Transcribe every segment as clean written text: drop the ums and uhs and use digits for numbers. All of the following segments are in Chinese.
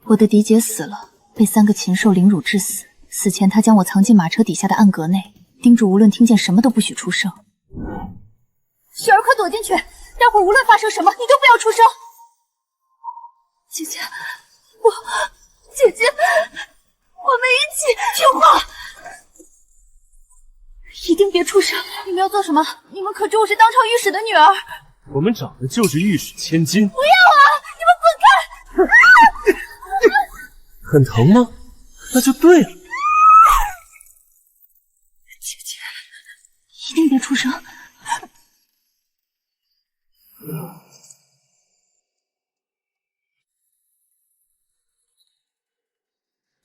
我的嫡姐死了，被3个禽兽凌辱致死。死前，他将我藏进马车底下的暗格内，叮嘱无论听见什么都不许出声。雪儿，快躲进去！待会儿无论发生什么，你都不要出声。姐姐，姐姐，我们一起听话，一定别出声！你们要做什么？你们可知我是当朝御史的女儿？我们长的就是御史千金。不要啊！你们滚开！很疼吗？那就对了。姐姐，一定别出声。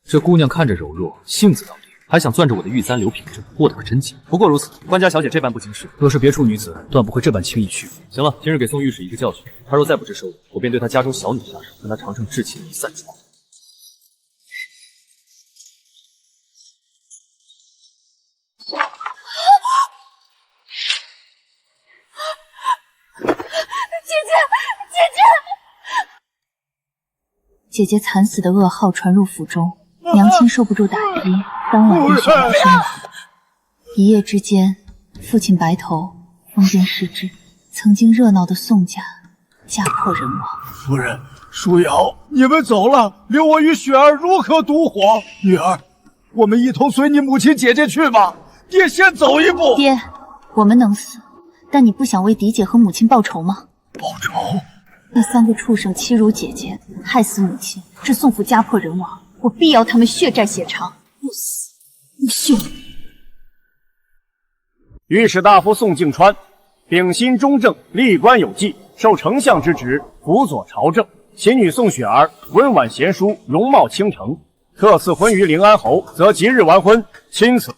这姑娘看着柔弱，性子倒烈，还想攥着我的玉簪留凭证，我的个真经！不过如此，官家小姐这般不经事，若是别处女子，断不会这般轻易屈服。行了，今日给宋御史一个教训，他若再不知收我，便对他家中小女下手，让他尝尝至亲离散之苦。姐姐惨死的噩耗传入府中，娘亲受不住打击，当晚便选了身亡。一夜之间，父亲白头，疯癫失智，曾经热闹的宋家家破人亡。夫人，舒瑶，你们走了，留我与雪儿如何独活？女儿，我们一同随你母亲姐姐去吧。爹先走一步。爹，我们能死，但你不想为嫡姐和母亲报仇吗？报仇？那3个畜生欺辱姐姐，害死母亲，致宋府家破人亡，我必要他们血债血偿，不死不休。御史大夫宋敬川，秉心忠正，历官有纪，受丞相之职，辅佐朝政。其女宋雪儿温婉贤淑，容貌倾城，特赐婚于临安侯，则即日完婚，钦此。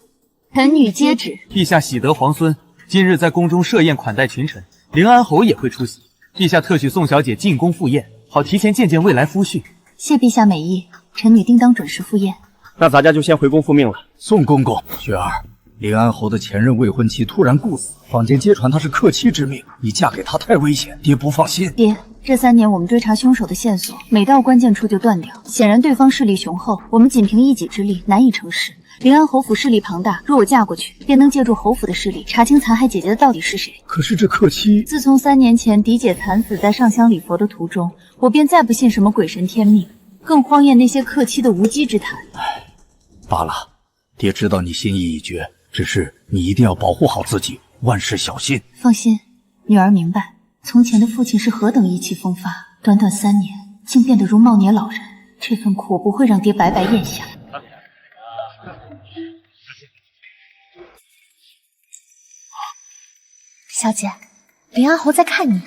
臣女接旨。陛下喜得皇孙，今日在宫中设宴款待群臣，临安侯也会出席。陛下特许宋小姐进宫赴宴，好提前见见未来夫婿。谢陛下美意，臣女定当准时赴宴。那咱家就先回宫复命了。宋公公，雪儿，临安侯的前任未婚妻突然故死，坊间皆传他是克妻之命，你嫁给他太危险，爹不放心。爹，这3年我们追查凶手的线索，每到关键处就断掉，显然对方势力雄厚，我们仅凭一己之力难以成事。临安侯府势力庞大，若我嫁过去，便能借助侯府的势力查清残害姐姐的到底是谁。可是这克妻，自从3年前嫡姐惨死在上香礼佛的途中，我便再不信什么鬼神天命，更荒厌那些克妻的无稽之谈。罢了，爹知道你心意已决，只是你一定要保护好自己，万事小心。放心，女儿明白，从前的父亲是何等意气风发，短短3年竟变得如耄耋老人，这份苦我不会让爹白白咽下。小姐，临安侯在看你。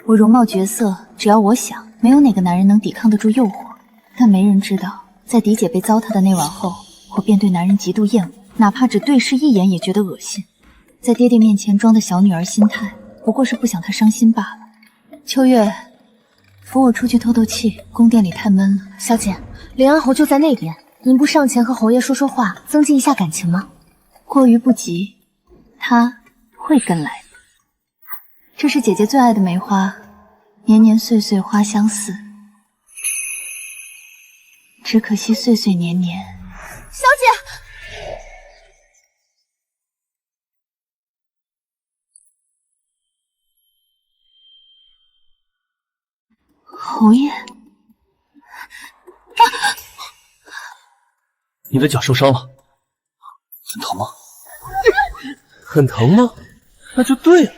我容貌绝色，只要我想，没有哪个男人能抵抗得住诱惑。但没人知道，在嫡姐被糟蹋的那晚后，我便对男人极度厌恶，哪怕只对视一眼也觉得恶心。在爹爹面前装的小女儿心态，不过是不想他伤心罢了。秋月，扶我出去透透气，宫殿里太闷了。小姐，临安侯就在那边，您不上前和侯爷说说话，增进一下感情吗？过于不及，他会跟来的。这是姐姐最爱的梅花，年年岁岁花相似，只可惜岁岁年年。小姐，侯爷，你的脚受伤了，很疼吗？很疼吗？那就对了。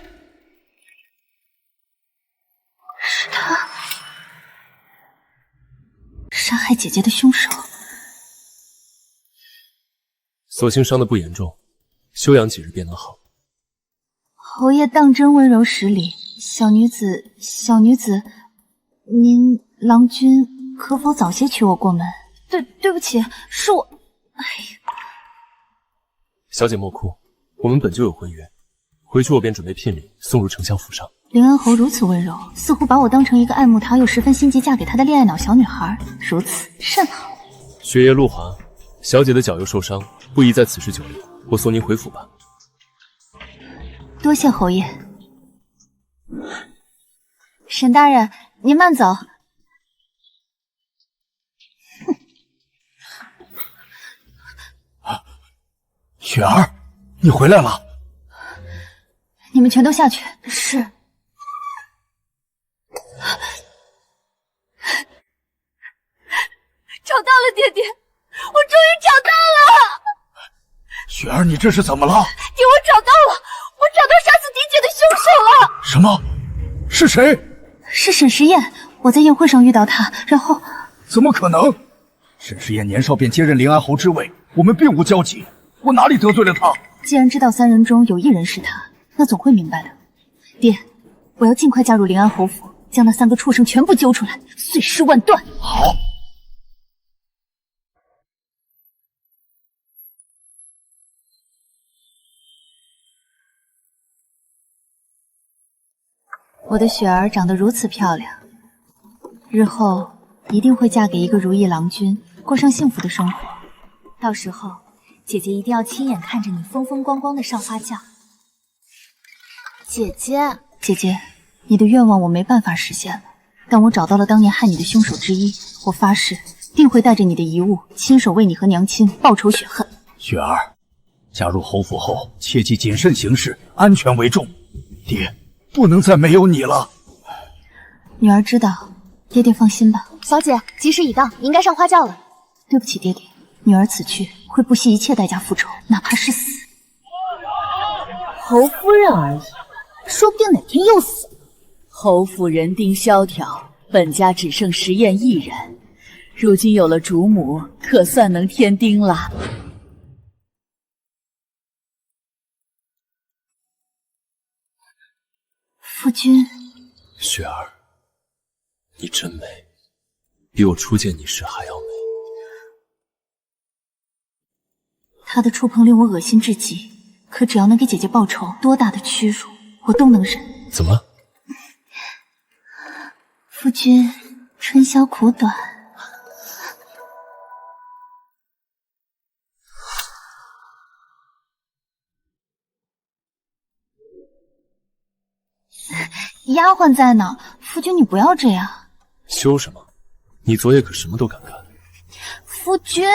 是他杀害姐姐的凶手。所幸伤得不严重，休养几日便能好。侯爷当真温柔十里，小女子，您郎君可否早些娶我过门？对不起，是我。哎呀，小姐莫哭，我们本就有婚约，回去我便准备聘礼送入丞相府上。临安侯如此温柔，似乎把我当成一个爱慕他又十分心急嫁给他的恋爱脑小女孩，如此甚好。雪夜露华，小姐的脚又受伤，不宜在此时久留，我送您回府吧。多谢侯爷。沈大人，您慢走。雪儿，你回来了。你们全都下去。是。找到了，爹爹，我终于找到了！雪儿，你这是怎么了？爹，我找到了，我找到杀死狄姐的凶手了！什么？是谁？是沈时宴，我在宴会上遇到他，然后……怎么可能？沈时宴年少便接任临安侯之位，我们并无交集，我哪里得罪了他？既然知道3人中有1人是他，那总会明白的。爹，我要尽快加入临安侯府，将那3个畜生全部揪出来，碎尸万段。好。我的雪儿长得如此漂亮，日后一定会嫁给一个如意郎君，过上幸福的生活。到时候，姐姐一定要亲眼看着你风风光光的上花轿。姐姐，姐姐，你的愿望我没办法实现了，但我找到了当年害你的凶手之一，我发誓定会带着你的遗物，亲手为你和娘亲报仇雪恨。雪儿，加入侯府后，切记谨慎行事，安全为重。爹，不能再没有你了。女儿知道，爹爹放心吧。小姐，吉时已到，你应该上花轿了。对不起，爹爹，女儿此去会不惜一切代价复仇，哪怕是死。侯夫人而已，说不定哪天又死。侯府人丁萧条，本家只剩时宴1人，如今有了主母，可算能添丁了。夫君，雪儿，你真美，比我初见你时还要美。他的触碰令我恶心至极，可只要能给姐姐报仇，多大的屈辱我都能忍。怎么？夫君，春宵苦短。丫鬟在呢，夫君你不要这样。羞什么？你昨夜可什么都敢干。夫君，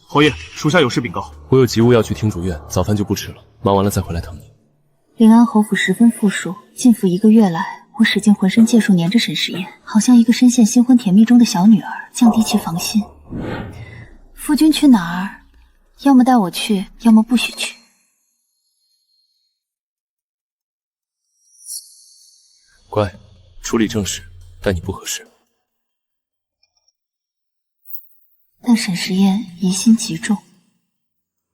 侯爷，属下有事禀告。我有急务要去听竹院，早饭就不吃了，忙完了再回来等你。临安侯府十分富庶，进府1个月来，我使尽浑身解数黏着沈时宴，好像一个深陷新婚甜蜜中的小女儿，降低其防心。夫君去哪儿？要么带我去，要么不许去。乖，处理正事，但你不合适。但沈时宴疑心极重。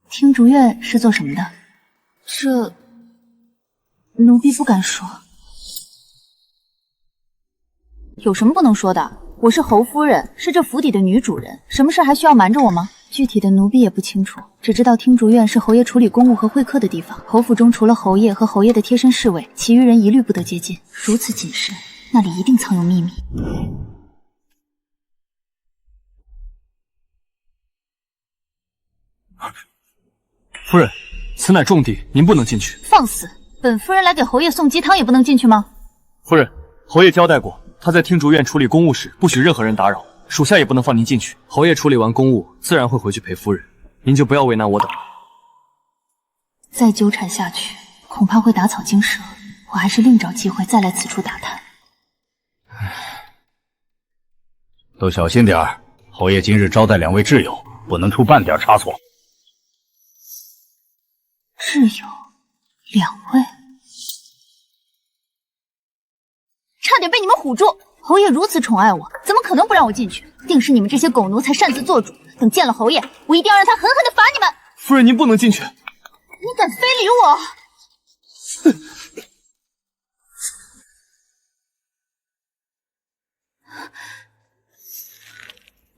听竹院是做什么的？这奴婢不敢说。有什么不能说的？我是侯夫人，是这府邸的女主人，什么事还需要瞒着我吗？具体的奴婢也不清楚，只知道听竹院是侯爷处理公务和会客的地方。侯府中除了侯爷和侯爷的贴身侍卫，其余人一律不得接近。如此谨慎，那里一定藏有秘密。夫人，此乃重地，您不能进去。放肆！本夫人来给侯爷送鸡汤也不能进去吗？夫人，侯爷交代过，他在听竹院处理公务时，不许任何人打扰，属下也不能放您进去。侯爷处理完公务，自然会回去陪夫人，您就不要为难我等了。再纠缠下去，恐怕会打草惊蛇。我还是另找机会再来此处打探。都小心点儿，侯爷今日招待2位挚友，不能出半点差错。挚友2位，差点被你们唬住。侯爷如此宠爱我，怎么可能不让我进去？定是你们这些狗奴才擅自做主。等见了侯爷，我一定要让他狠狠地罚你们。夫人，您不能进去。你敢非礼我？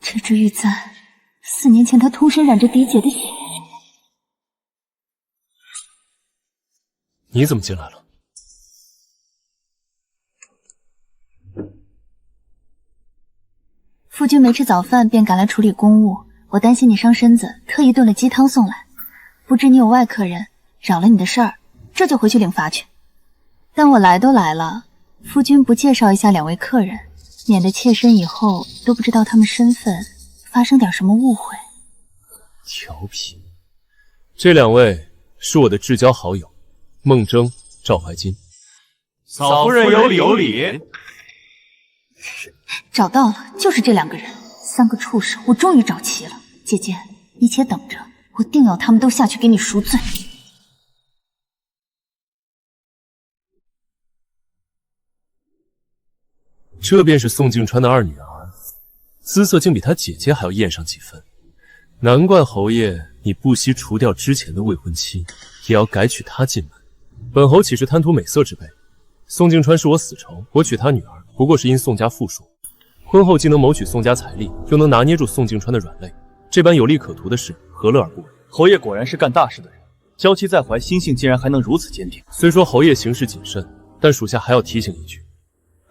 这只玉簪，4年前他通身染着嫡姐的血。你怎么进来了？夫君没吃早饭便赶来处理公务，我担心你伤身子，特意炖了鸡汤送来。不知你有外客人扰了你的事儿，这就回去领罚去。但我来都来了，夫君不介绍一下两位客人，免得妾身以后都不知道他们身份，发生点什么误会。调皮。这两位是我的至交好友，孟征、赵怀金。嫂夫人有礼有礼。找到了，就是这两个人，3个畜生，我终于找齐了。姐姐，你且等着，我定要他们都下去给你赎罪。这便是宋敬川的二女儿，姿色竟比她姐姐还要艳上几分。难怪侯爷你不惜除掉之前的未婚妻，也要改娶她进门。本侯岂是贪图美色之辈？宋敬川是我死仇，我娶他女儿不过是因宋家富庶，婚后既能谋取宋家财力，又能拿捏住宋敬川的软肋，这般有利可图的事，何乐而不为？侯爷果然是干大事的人，娇妻在怀，心性竟然还能如此坚定。虽说侯爷行事谨慎，但属下还要提醒一句：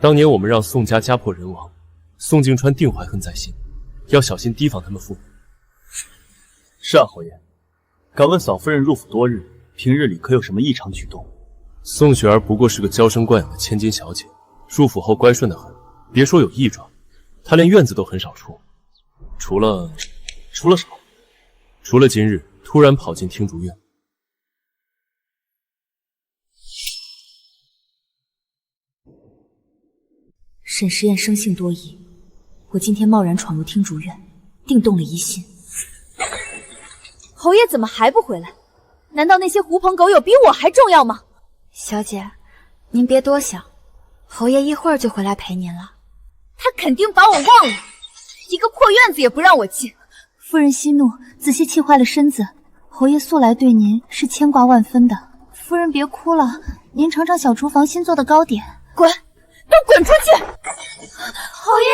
当年我们让宋家家破人亡，宋敬川定怀恨在心，要小心提防他们父母。是啊，侯爷。敢问嫂夫人入府多日，平日里可有什么异常举动？宋雪儿不过是个娇生惯养的千金小姐，入府后乖顺得很，别说有异状，她连院子都很少出。除了什么？除了今日突然跑进听竹院。沈时宴生性多疑，我今天贸然闯入听竹院，定动了疑心。侯爷怎么还不回来？难道那些狐朋狗友比我还重要吗？小姐，您别多想，侯爷一会儿就回来陪您了。他肯定把我忘了，一个破院子也不让我进。夫人息怒，仔细气坏了身子。侯爷素来对您是牵挂万分的，夫人别哭了，您尝尝小厨房新做的糕点。滚，都滚出去！侯爷，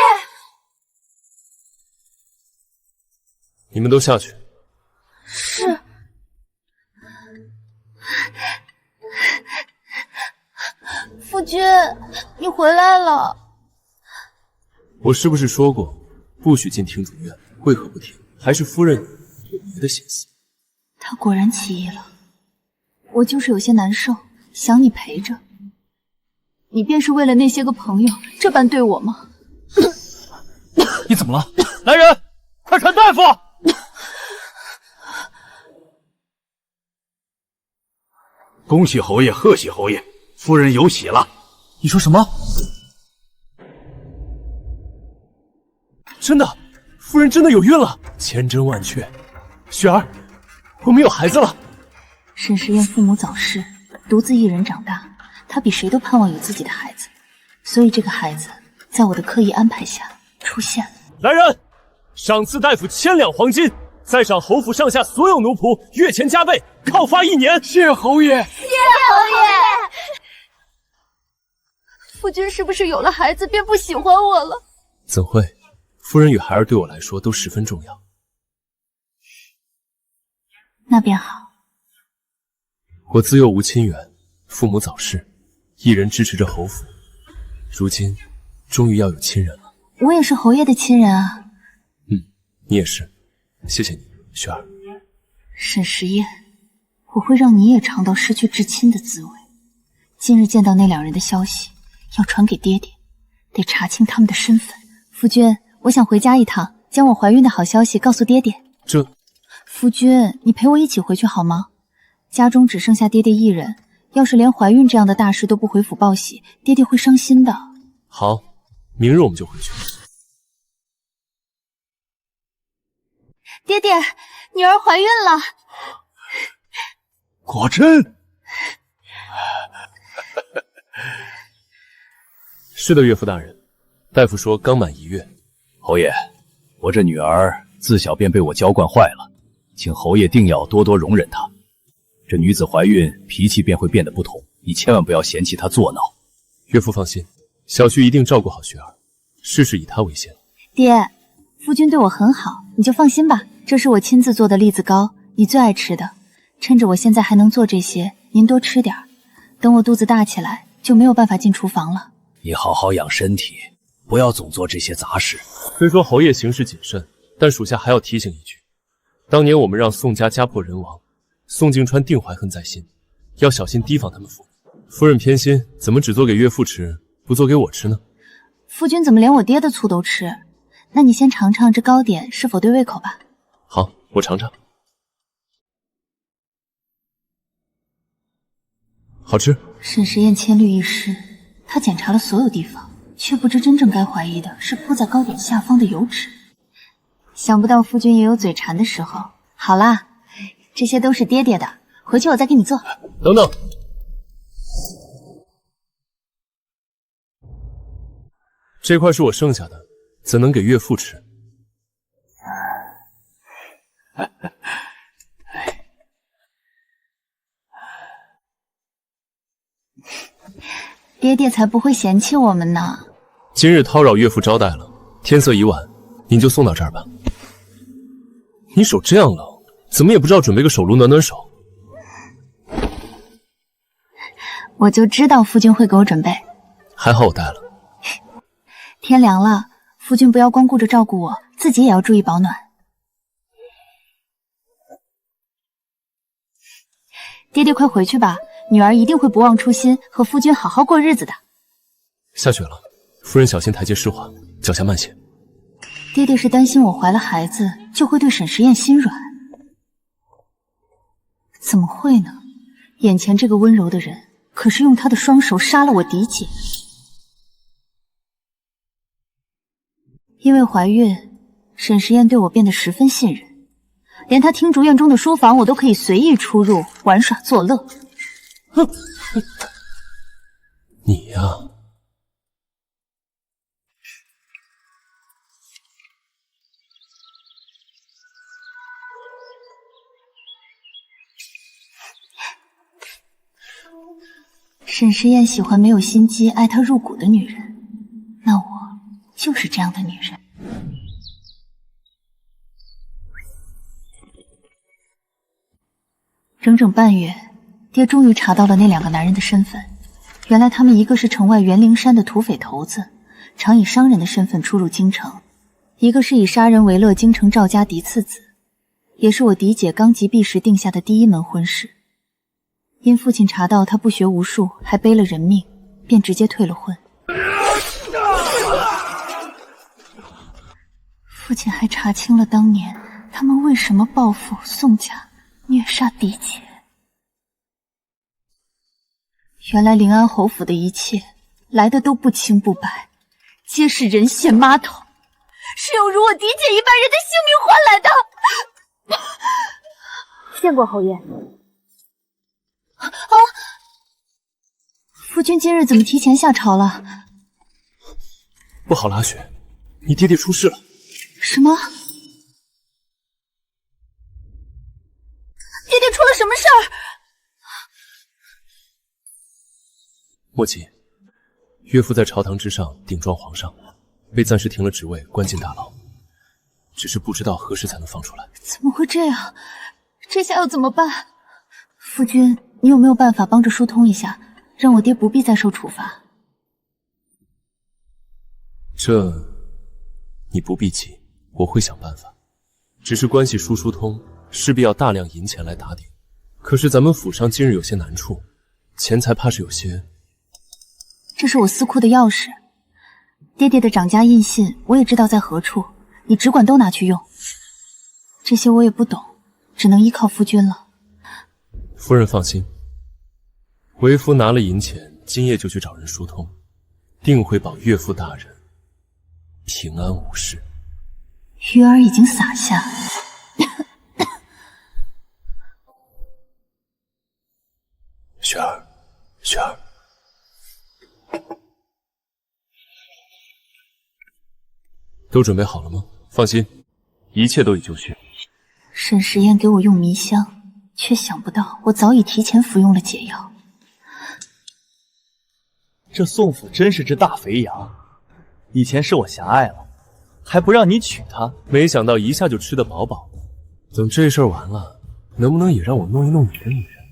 你们都下去。是。夫君，你回来了。我是不是说过不许进听主院？为何不听？还是夫人有别的心思？他果然起意了。我就是有些难受，想你陪着。你便是为了那些个朋友这般对我吗？你怎么了？来人，快传大夫！恭喜侯爷，贺喜侯爷，夫人有喜了。你说什么？真的，夫人真的有孕了，千真万确。雪儿，我们有孩子了。沈时宴父母早逝，独自一人长大，他比谁都盼望有自己的孩子，所以这个孩子在我的刻意安排下出现了。来人，赏赐大夫1000两黄金，再赏侯府上下所有奴仆月钱加倍，犒发1年。谢侯爷，谢侯爷。夫君是不是有了孩子便不喜欢我了？怎会？夫人与孩儿对我来说都十分重要。那便好。我自幼无亲缘，父母早逝，一人支持着侯府，如今终于要有亲人了。我也是侯爷的亲人啊。你也是，谢谢你，雪儿。沈时宴，我会让你也尝到失去至亲的滋味。今日见到那两人的消息，要传给爹爹，得查清他们的身份。夫君，我想回家一趟，将我怀孕的好消息告诉爹爹。这，夫君，你陪我一起回去好吗？家中只剩下爹爹一人，要是连怀孕这样的大事都不回府报喜，爹爹会伤心的。好，明日我们就回去。爹爹，女儿怀孕了。果真？是的，岳父大人。大夫说刚满1月。侯爷，我这女儿自小便被我娇惯坏了，请侯爷定要多多容忍她。这女子怀孕，脾气便会变得不同，你千万不要嫌弃她作闹。岳父放心，小婿一定照顾好雪儿，事事以她为先。爹，夫君对我很好，你就放心吧。这是我亲自做的栗子糕，你最爱吃的。趁着我现在还能做这些，您多吃点儿。等我肚子大起来，就没有办法进厨房了。你好好养身体，不要总做这些杂事。虽说侯爷行事谨慎，但属下还要提醒一句：当年我们让宋家家破人亡，宋敬川定怀恨在心，要小心提防他们父母。夫人偏心，怎么只做给岳父吃，不做给我吃呢？夫君怎么连我爹的醋都吃？那你先尝尝这糕点是否对胃口吧。好，我尝尝。好吃。沈时宴千虑一失，他检查了所有地方，却不知真正该怀疑的是铺在糕点下方的油脂。想不到夫君也有嘴馋的时候。好啦，这些都是爹爹的，回去我再给你做。等等，这块是我剩下的，怎能给岳父吃？爹爹才不会嫌弃我们呢。今日叨扰岳父招待了，天色已晚，您就送到这儿吧。你手这样冷，怎么也不知道准备个手炉暖暖手。我就知道夫君会给我准备。还好我带了。天凉了，夫君不要光顾着照顾我，自己也要注意保暖。爹爹快回去吧，女儿一定会不忘初心，和夫君好好过日子的。下雪了，夫人小心台阶湿滑，脚下慢些。爹爹是担心我怀了孩子就会对沈时宴心软，怎么会呢？眼前这个温柔的人，可是用他的双手杀了我嫡姐。因为怀孕，沈时宴对我变得十分信任，连他听竹院中的书房，我都可以随意出入，玩耍作乐。哼，你呀，沈时宴喜欢没有心机、爱他入骨的女人，那我就是这样的女人。整整半月，爹终于查到了那两个男人的身份。原来他们一个是城外元灵山的土匪头子，常以商人的身份出入京城；一个是以杀人为乐京城赵家嫡次子，也是我嫡姐刚及第时定下的第一门婚事。因父亲查到他不学无术，还背了人命，便直接退了婚。父亲还查清了当年他们为什么报复宋家，虐杀嫡姐。原来临安侯府的一切来的都不清不白，皆是人血码头，是有如我嫡姐一般人的性命换来的。见过侯爷。啊！夫君今日怎么提前下朝了？不好了，阿雪，你爹爹出事了。什么？爹爹出了什么事儿？莫急，岳父在朝堂之上顶撞皇上，被暂时停了职位，关进大牢，只是不知道何时才能放出来。怎么会这样？这下要怎么办？夫君，你有没有办法帮着疏通一下，让我爹不必再受处罚？这你不必急，我会想办法。只是关系疏通，势必要大量银钱来打点。可是咱们府上今日有些难处，钱财怕是有些……这是我司库的钥匙，爹爹的掌家印信我也知道在何处，你只管都拿去用。这些我也不懂，只能依靠夫君了。夫人放心，为夫拿了银钱，今夜就去找人疏通，定会保岳父大人平安无事。鱼儿已经撒下。雪儿，雪儿，都准备好了吗？放心，一切都已就绪。沈时宴给我用迷香，却想不到我早已提前服用了解药。这宋府真是只大肥羊，以前是我狭隘了，还不让你娶她，没想到一下就吃得饱饱的。等这事儿完了，能不能也让我弄一弄你的女人，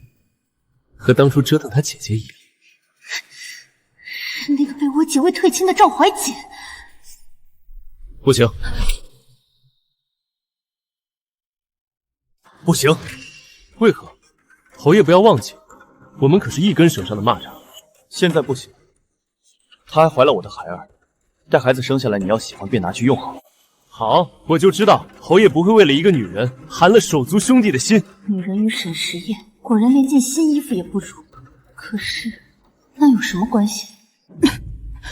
和当初折腾她姐姐一样？是那个被我姐为退亲的赵怀瑾。不行，不行，为何？侯爷不要忘记，我们可是一根绳上的蚂蚱。现在不行，她还怀了我的孩儿，待孩子生下来，你要喜欢便拿去用好。好，我就知道侯爷不会为了一个女人寒了手足兄弟的心。女人与沈时宴果然连件新衣服也不如。可是那有什么关系？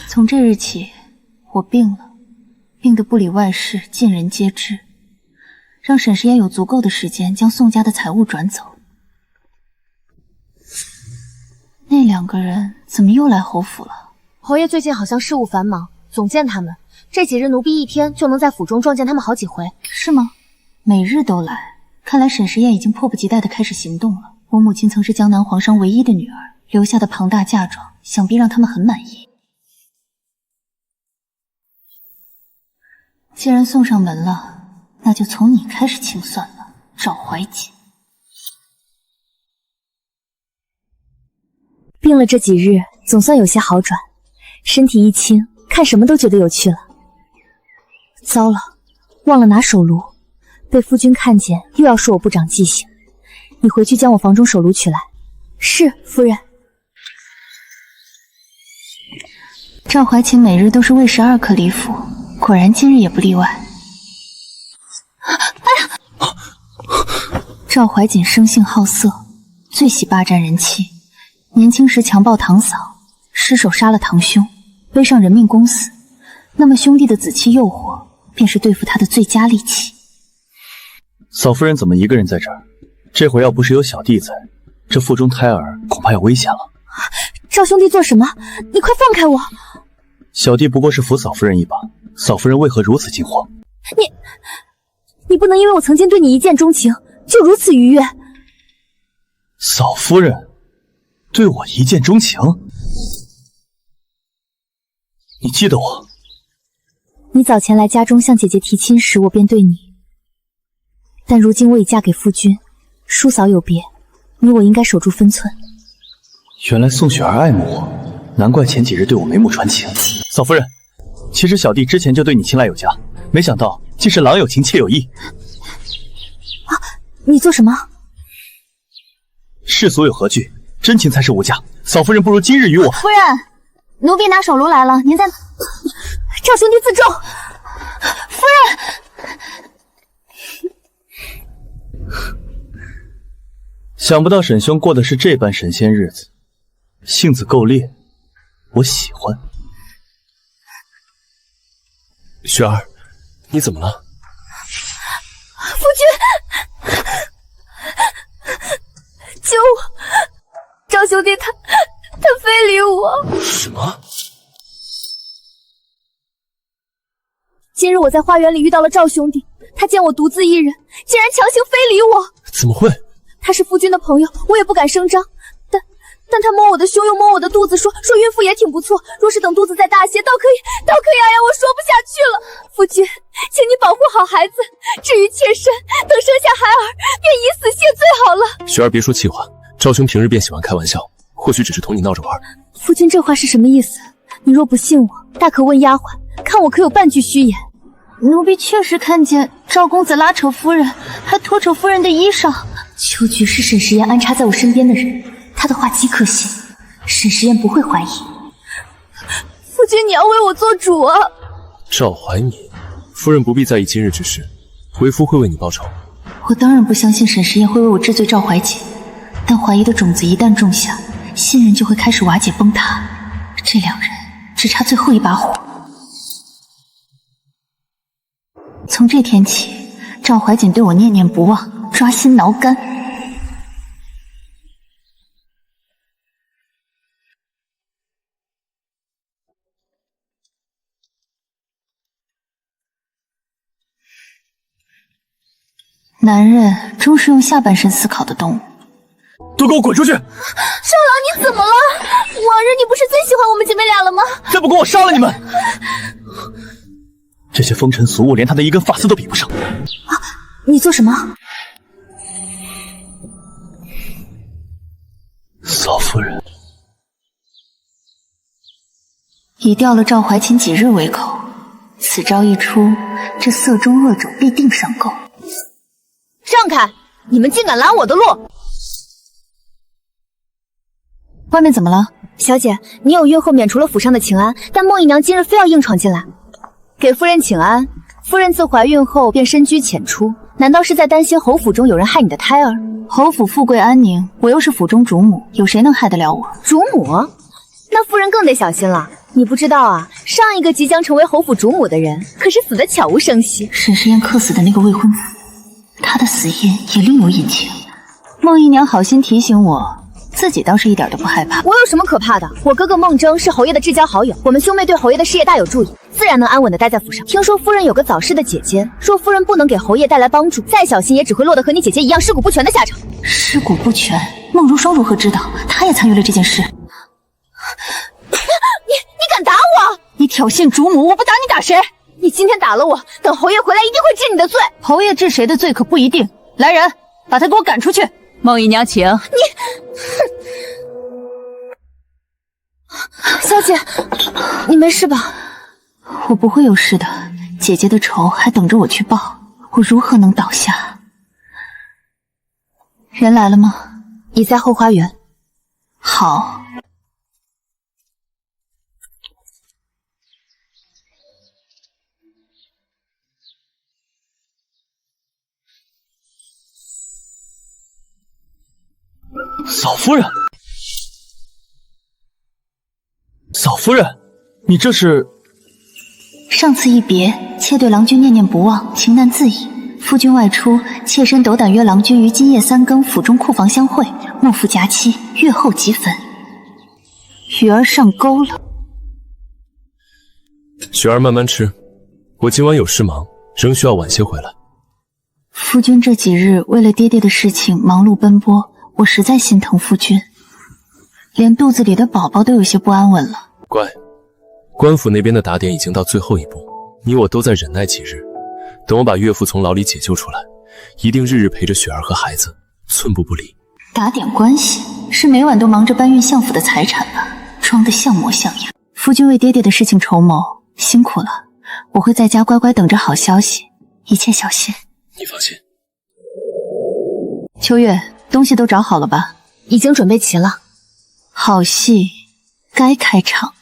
从这日起，我病了，病得不理外事，尽人皆知，让沈时宴有足够的时间将宋家的财物转走。那两个人怎么又来侯府了？侯爷最近好像事务繁忙，总见他们。这几日奴婢一天就能在府中撞见他们好几回。是吗？每日都来，看来沈时宴已经迫不及待地开始行动了。我母亲曾是江南皇上唯一的女儿，留下的庞大嫁妆，想必让他们很满意。既然送上门了，那就从你开始清算了，赵怀瑾。病了这几日，总算有些好转，身体一轻，看什么都觉得有趣了。糟了，忘了拿手炉，被夫君看见又要说我不长记性。你回去将我房中手炉取来。是，夫人。赵怀瑾每日都是喂12颗梨符，果然今日也不例外。哎呀！赵怀瑾生性好色，最喜霸占人妻。年轻时强暴堂嫂，失手杀了堂兄，背上人命公死。那么兄弟的紫气诱惑，便是对付他的最佳利器。嫂夫人怎么一个人在这儿？这会要不是有小弟在，这腹中胎儿恐怕要危险了。赵兄弟做什么？你快放开我！小弟不过是扶嫂夫人一把，嫂夫人为何如此惊慌？你不能因为我曾经对你一见钟情，就如此逾越。嫂夫人对我一见钟情？你记得我？你早前来家中向姐姐提亲时，我便对你。但如今我已嫁给夫君，叔嫂有别，你我应该守住分寸。原来宋雪儿爱慕我，难怪前几日对我眉目传情。嫂夫人，其实小弟之前就对你青睐有加，没想到竟是郎有情妾有意。啊，你做什么？世俗有何惧，真情才是无价。嫂夫人不如今日与我。夫人，奴婢拿手炉来了，您在。赵兄弟自重。夫人。想不到沈兄过的是这般神仙日子，性子够烈，我喜欢。雪儿，你怎么了？夫君，救我！赵兄弟他非礼我。什么？今日我在花园里遇到了赵兄弟，他见我独自一人，竟然强行非礼我。怎么会？他是夫君的朋友，我也不敢声张，但他摸我的胸，又摸我的肚子，说孕妇也挺不错，若是等肚子再大些，倒可以。哎呀，我说不下去了。夫君，请你保护好孩子，至于妾身，等生下孩儿，便以死谢罪好了。雪儿别说气话，赵兄平日便喜欢开玩笑，或许只是同你闹着玩。夫君这话是什么意思？你若不信我，大可问丫鬟，看我可有半句虚言。奴婢确实看见赵公子拉扯夫人，还拖扯夫人的衣裳。秋菊是沈时宴安插在我身边的人，他的话极可信，沈时宴不会怀疑。夫君，你要为我做主啊！赵怀瑾，夫人不必在意今日之事，为夫会为你报仇。我当然不相信沈时宴会为我治罪赵怀瑾，但怀疑的种子一旦种下，信任就会开始瓦解崩塌。这两人只差最后一把火。从这天起，赵怀瑾对我念念不忘，抓心挠肝。男人终是用下半身思考的动物。都给我滚出去！少郎，你怎么了？往日你不是最喜欢我们姐妹俩了吗？再不滚，我杀了你们！这些风尘俗物，连他的一根发丝都比不上。啊！你做什么？嫂夫人已吊了赵怀瑾几日胃口，此招一出，这色中恶种必定上钩。让开！你们竟敢拦我的路！外面怎么了？小姐，你有孕后免除了府上的请安，但莫姨娘今日非要硬闯进来，给夫人请安。夫人自怀孕后便深居浅出，难道是在担心侯府中有人害你的胎儿？侯府富贵安宁，我又是府中主母，有谁能害得了我？主母？那夫人更得小心了。你不知道啊，上一个即将成为侯府主母的人，可是死得悄无声息。沈世燕克死的那个未婚夫，他的死因也另有隐情。孟姨娘好心提醒我，自己倒是一点都不害怕。我有什么可怕的？我哥哥孟征是侯爷的至交好友，我们兄妹对侯爷的事业大有助益，自然能安稳的待在府上。听说夫人有个早逝的姐姐，若夫人不能给侯爷带来帮助，再小心也只会落得和你姐姐一样尸骨不全的下场。尸骨不全，孟如霜如何知道她也参与了这件事？你敢打我？你挑衅主母，我不打你打谁？你今天打了我，等侯爷回来一定会治你的罪。侯爷治谁的罪可不一定。来人，把他给我赶出去。孟姨娘，请。小姐，你没事吧？我不会有事的，姐姐的仇还等着我去报，我如何能倒下？人来了吗？已在后花园。好。嫂夫人，嫂夫人，你这是？上次一别，妾对郎君念念不忘，情难自已。夫君外出，妾身斗胆约郎君于今夜3更府中库房相会，莫负佳期，月后即焚。雨儿上钩了。雪儿慢慢吃，我今晚有事忙，仍需要晚些回来。夫君这几日为了爹爹的事情忙碌奔波，我实在心疼夫君，连肚子里的宝宝都有些不安稳了。乖，官府那边的打点已经到最后一步，你我都在忍耐几日，等我把岳父从牢里解救出来，一定日日陪着雪儿和孩子，寸步不离。打点关系是每晚都忙着搬运相府的财产吧，装得像模像样。夫君为爹爹的事情筹谋，辛苦了，我会在家乖乖等着好消息，一切小心。你放心。秋月，东西都找好了吧？已经准备齐了。好戏该开场了。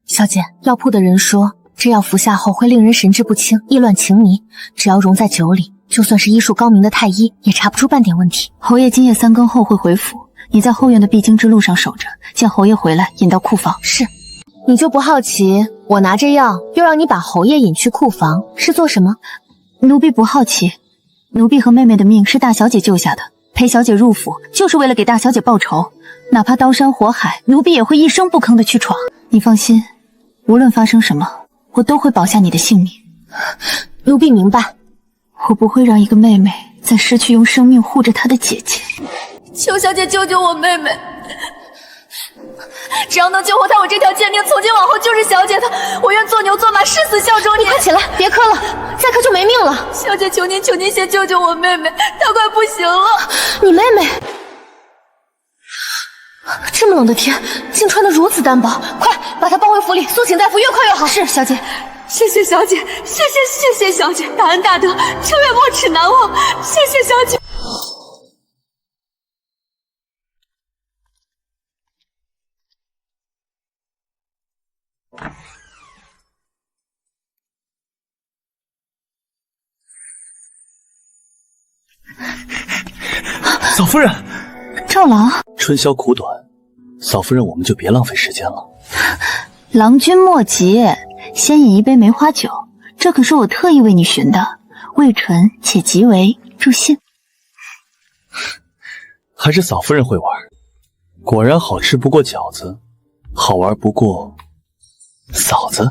小姐，药铺的人说，这药服下后会令人神志不清，意乱情迷，只要溶在酒里，就算是医术高明的太医也查不出半点问题。侯爷今夜3更后会回府，你在后院的必经之路上守着，见侯爷回来引到库房。是。你就不好奇我拿着药又让你把侯爷引去库房是做什么？奴婢不好奇，奴婢和妹妹的命是大小姐救下的，陪小姐入府就是为了给大小姐报仇，哪怕刀山火海，奴婢也会一声不吭的去闯。你放心，无论发生什么，我都会保下你的性命。奴婢明白，我不会让一个妹妹再失去用生命护着她的姐姐。求小姐救救我妹妹，只要能救活她，我这条贱命从今往后就是小姐的，我愿做牛做马，誓死效忠你。快起来，别磕了，再磕就没命了。小姐，求您先救救我妹妹，她快不行了。你妹妹？这么冷的天，竟穿得如此单薄，快把她抱回府里，速请大夫，越快越好。是，小姐。谢谢小姐，谢谢小姐，大恩大德，秋月没齿难忘，谢谢小姐。嫂夫人，赵郎，春宵苦短，嫂夫人我们就别浪费时间了。郎君莫急，先饮一杯梅花酒，这可是我特意为你寻的，味醇且极为助兴。还是嫂夫人会玩，果然好吃不过饺子，好玩不过嫂子。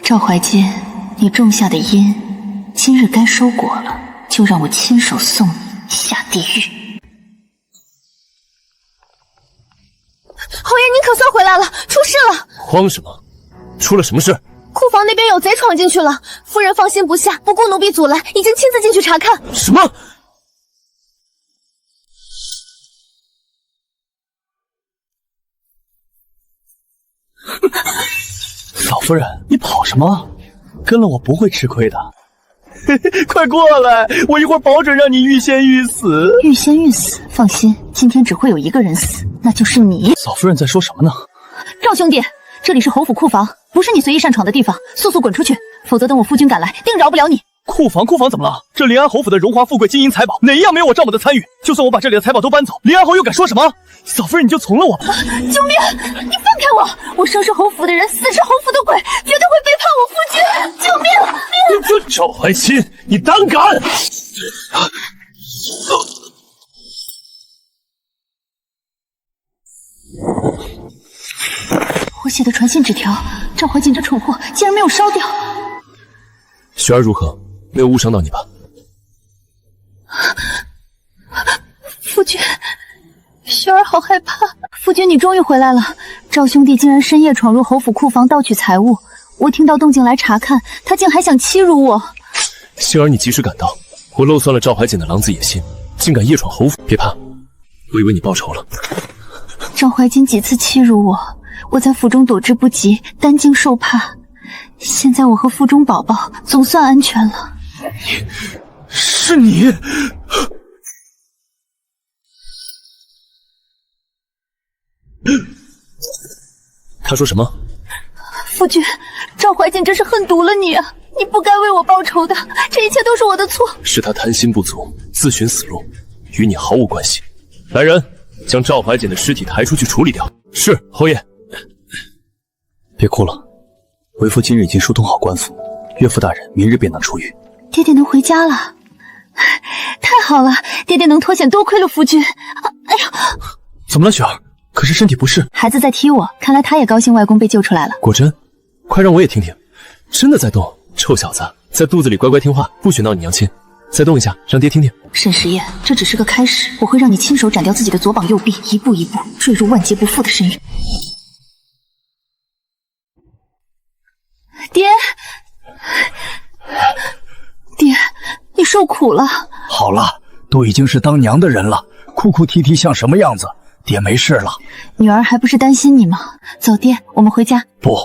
赵怀坚，你种下的因，今日该收果了，就让我亲手送你下地狱。侯爷，您可算回来了，出事了！慌什么？出了什么事？库房那边有贼闯进去了，夫人放心不下，不顾奴婢阻拦，已经亲自进去查看。什么？嫂夫人，你跑什么？跟了我不会吃亏的。快过来，我一会儿保准让你欲仙欲死。欲仙欲死？放心，今天只会有一个人死，那就是你。嫂夫人在说什么呢？赵兄弟，这里是侯府库房，不是你随意擅闯的地方，速速滚出去，否则等我夫君赶来，定饶不了你。库房怎么了？这临安侯府的荣华富贵、金银财宝，哪一样没有我赵某的参与？就算我把这里的财宝都搬走，临安侯又敢说什么？嫂夫人，你就从了我吧！救命！你放开我！我生是侯府的人，死是侯府的鬼，绝对会背叛我夫君！救命！赵怀钦，你胆敢！我写的传信纸条，赵怀瑾这蠢货竟然没有烧掉。雪儿如何？没有误伤到你吧？夫君，雪儿好害怕。夫君，你终于回来了。赵兄弟竟然深夜闯入侯府库房盗取财物，我听到动静来查看，他竟还想欺辱我。幸而你及时赶到，我漏算了赵怀瑾的狼子野心，竟敢夜闯侯府。别怕，我已为你报仇了。赵怀瑾几次欺辱我，我在府中躲之不及，担惊受怕。现在我和腹中宝宝总算安全了。是你？他说什么？夫君，赵怀瑾真是恨毒了你啊！你不该为我报仇的，这一切都是我的错。是他贪心不足，自寻死路，与你毫无关系。来人，将赵怀瑾的尸体抬出去处理掉。是，侯爷。别哭了，为父今日已经疏通好官府，岳父大人明日便能出狱。爹爹能回家了，太好了！爹爹能脱险，多亏了夫君。哎呀，怎么了，雪儿？可是身体不适。孩子在踢我，看来他也高兴外公被救出来了。果真？快让我也听听，真的在动！臭小子，在肚子里乖乖听话，不许闹你娘亲。再动一下，让爹听听。沈时宴，这只是个开始，我会让你亲手斩掉自己的左膀右臂，一步一步坠入万劫不复的深渊。爹，爹，你受苦了。好了，都已经是当娘的人了，哭哭啼啼像什么样子？爹没事了。女儿还不是担心你吗？走，爹，我们回家。不，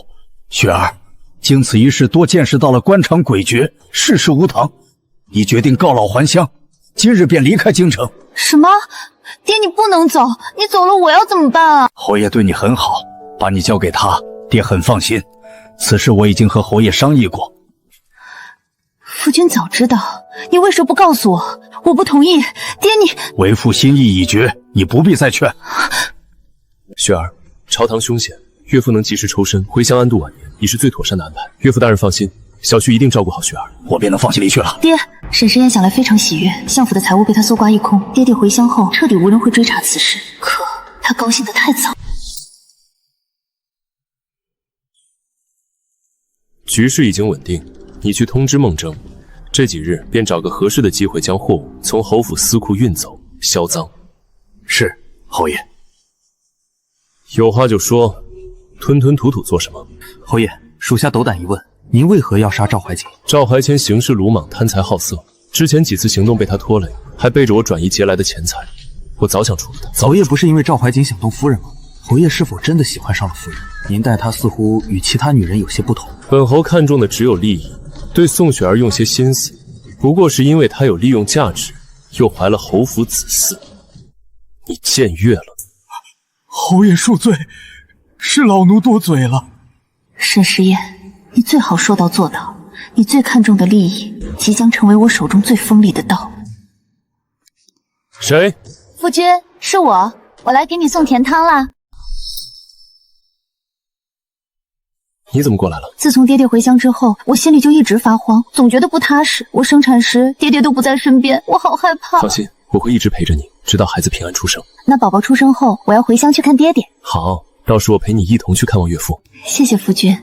雪儿，经此一事，多见识到了官场诡谲，世事无常。你决定告老还乡，今日便离开京城。什么？爹，你不能走，你走了我要怎么办啊？侯爷对你很好，把你交给他，爹很放心。此事我已经和侯爷商议过。夫君早知道，你为什么不告诉我？我不同意。爹你，为父心意已决，你不必再劝。雪儿，朝堂凶险，岳父能及时抽身回乡安度晚年，已是最妥善的安排。岳父大人放心，小婿一定照顾好雪儿，我便能放心离去了。爹，沈时宴想来非常喜悦，相府的财物被他搜刮一空，爹爹回乡后彻底无人会追查此事。可他高兴得太早。局势已经稳定，你去通知孟征，这几日便找个合适的机会将货物从侯府司库运走，销赃。是，侯爷。有话就说，吞吞吐吐做什么？侯爷，属下斗胆一问，您为何要杀赵怀瑾？赵怀谦行事鲁莽，贪财好色，之前几次行动被他拖累，还背着我转移劫来的钱财，我早想处理他。侯爷不是因为赵怀瑾想动夫人吗？侯爷是否真的喜欢上了夫人？您待她似乎与其他女人有些不同。本侯看重的只有利益，对宋雪儿用些心思，不过是因为她有利用价值，又怀了侯府子嗣。你僭越了。侯爷恕罪，是老奴多嘴了。沈时宴，你最好说到做到。你最看重的利益，即将成为我手中最锋利的刀。谁？夫君，是我，我来给你送甜汤啦。你怎么过来了？自从爹爹回乡之后，我心里就一直发慌，总觉得不踏实。我生产时，爹爹都不在身边，我好害怕。放心，我会一直陪着你，直到孩子平安出生。那宝宝出生后，我要回乡去看爹爹。好，到时我陪你一同去看望岳父。谢谢夫君。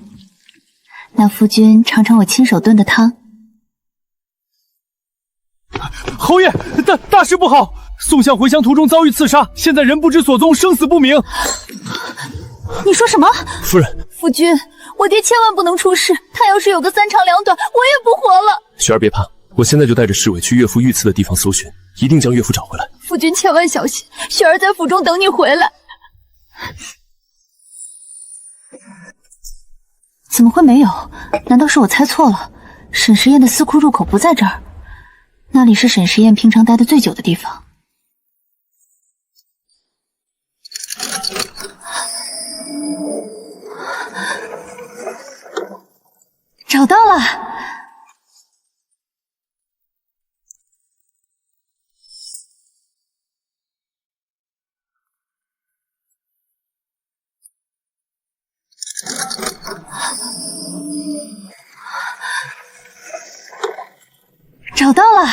那夫君尝尝我亲手炖的汤。侯爷，大事不好！宋相回乡途中遭遇刺杀，现在人不知所踪，生死不明。你说什么？夫人，夫君，我爹千万不能出事，他要是有个三长两短，我也不活了。雪儿别怕，我现在就带着侍卫去岳父遇刺的地方搜寻，一定将岳父找回来。夫君千万小心，雪儿在府中等你回来。怎么会没有？难道是我猜错了？沈时宴的私库入口不在这儿，那里是沈时宴平常待的最久的地方。找到了。找到了。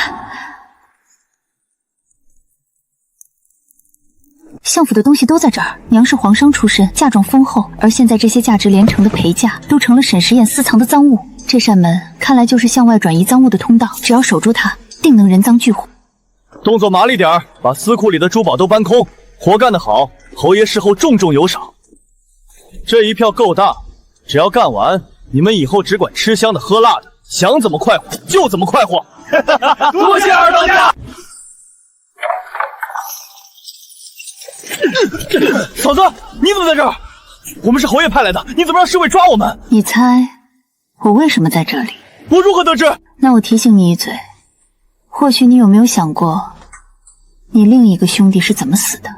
相府的东西都在这儿。娘是皇商出身，嫁妆丰厚，而现在这些价值连城的陪嫁都成了沈时宴私藏的赃物。这扇门看来就是向外转移赃物的通道，只要守住它，定能人赃俱获。动作麻利点儿，把司库里的珠宝都搬空。活干得好，侯爷事后重重有赏。这一票够大，只要干完，你们以后只管吃香的喝辣的，想怎么快活就怎么快活。多谢二当家。嫂子，你怎么在这儿？我们是侯爷派来的，你怎么让侍卫抓我们？你猜我为什么在这里？我如何得知？那我提醒你一嘴，或许你有没有想过，你另一个兄弟是怎么死的？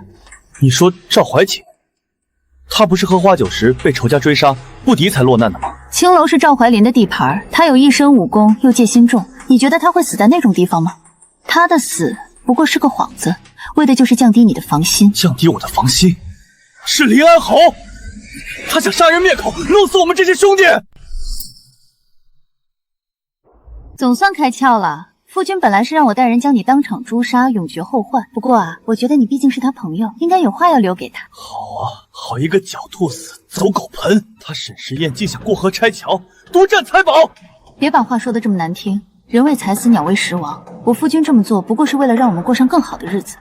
你说赵怀瑾，他不是喝花酒时被仇家追杀，不敌才落难的吗？青楼是赵怀林的地盘，他有一身武功，又戒心重，你觉得他会死在那种地方吗？他的死不过是个幌子，为的就是降低你的防心。降低我的防心？是林安侯，他想杀人灭口，弄死我们这些兄弟。总算开窍了。夫君本来是让我带人将你当场诛杀，永绝后患。不过啊，我觉得你毕竟是他朋友，应该有话要留给他。好啊，好一个狡兔死，走狗盆！他沈时宴竟想过河拆桥，独占财宝。别把话说得这么难听，人为财死，鸟为食亡。我夫君这么做，不过是为了让我们过上更好的日子。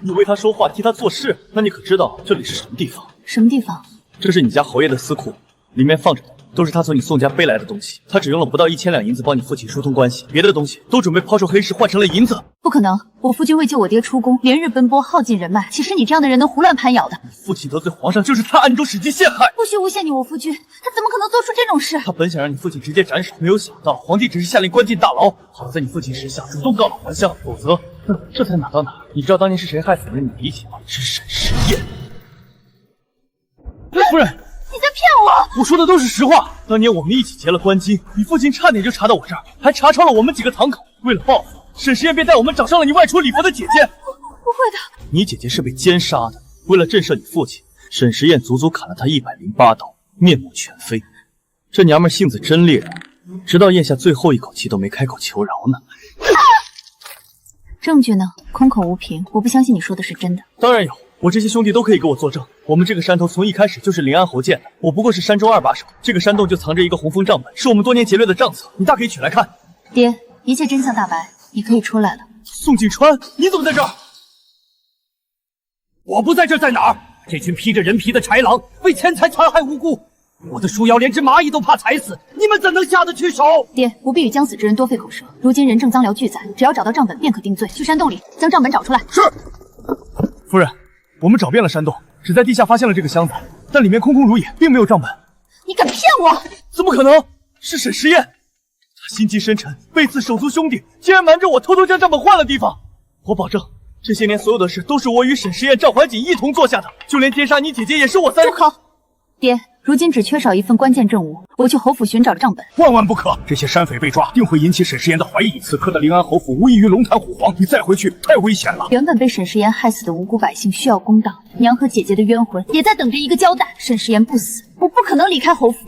你为他说话，替他做事，那你可知道这里是什么地方？什么地方？这是你家侯爷的私库，里面放着的都是他从你宋家背来的东西。他只用了不到1000两银子帮你父亲疏通关系，别的东西都准备抛售黑市换成了银子。不可能，我夫君为救我爹出宫，连日奔波，耗尽人脉，岂是你这样的人能胡乱攀咬的？父亲得罪皇上，就是他暗中使劲陷害。不许诬陷你我夫君，他怎么可能做出这种事？他本想让你父亲直接斩首，没有想到皇帝只是下令关进大牢。好在你父亲识相，主动告了还乡，否则，这才哪到哪？你知道当年是谁害死了你嫡亲吗？是沈时宴。夫人。你在骗我！我说的都是实话。当年我们一起结了官金，你父亲差点就查到我这儿，还查抄了我们几个堂口。为了报复，沈时宴便带我们找上了你外出礼佛的姐姐。不会的，你姐姐是被奸杀的。为了震慑你父亲，沈时宴足足砍了他108刀，面目全非。这娘们性子真烈人，直到咽下最后一口气都没开口求饶呢。证据呢？空口无凭，我不相信你说的是真的。当然有。我这些兄弟都可以给我作证，我们这个山头从一开始就是林安侯建的，我不过是山中二把手。这个山洞就藏着一个洪峰账本，是我们多年劫掠的账册，你大可以取来看。爹，一切真相大白，你可以出来了。宋景川，你怎么在这儿？我不在这在哪儿？这群披着人皮的豺狼为钱财残害无辜，我的书瑶连只蚂蚁都怕踩死，你们怎能下得去手？爹，不必与将死之人多费口舌。如今人证赃寮俱在，只要找到账本便可定罪。去山洞里将账本找出来。是。夫人。我们找遍了山洞，只在地下发现了这个箱子，但里面空空如也，并没有账本。你敢骗我？怎么可能？是沈时宴，他心机深沉，背刺手足兄弟，竟然瞒着我，偷偷将账本换了地方。我保证，这些年所有的事都是我与沈时宴、赵怀瑾一同做下的，就连奸杀你姐姐也是我住口！爹，如今只缺少一份关键证物，我去侯府寻找账本。万万不可！这些山匪被抓，定会引起沈时宴的怀疑。此刻的临安侯府无异于龙潭虎皇，你再回去太危险了。原本被沈时宴害死的无辜百姓需要公道，娘和姐姐的冤魂也在等着一个交代。沈时宴不死，我不可能离开侯府。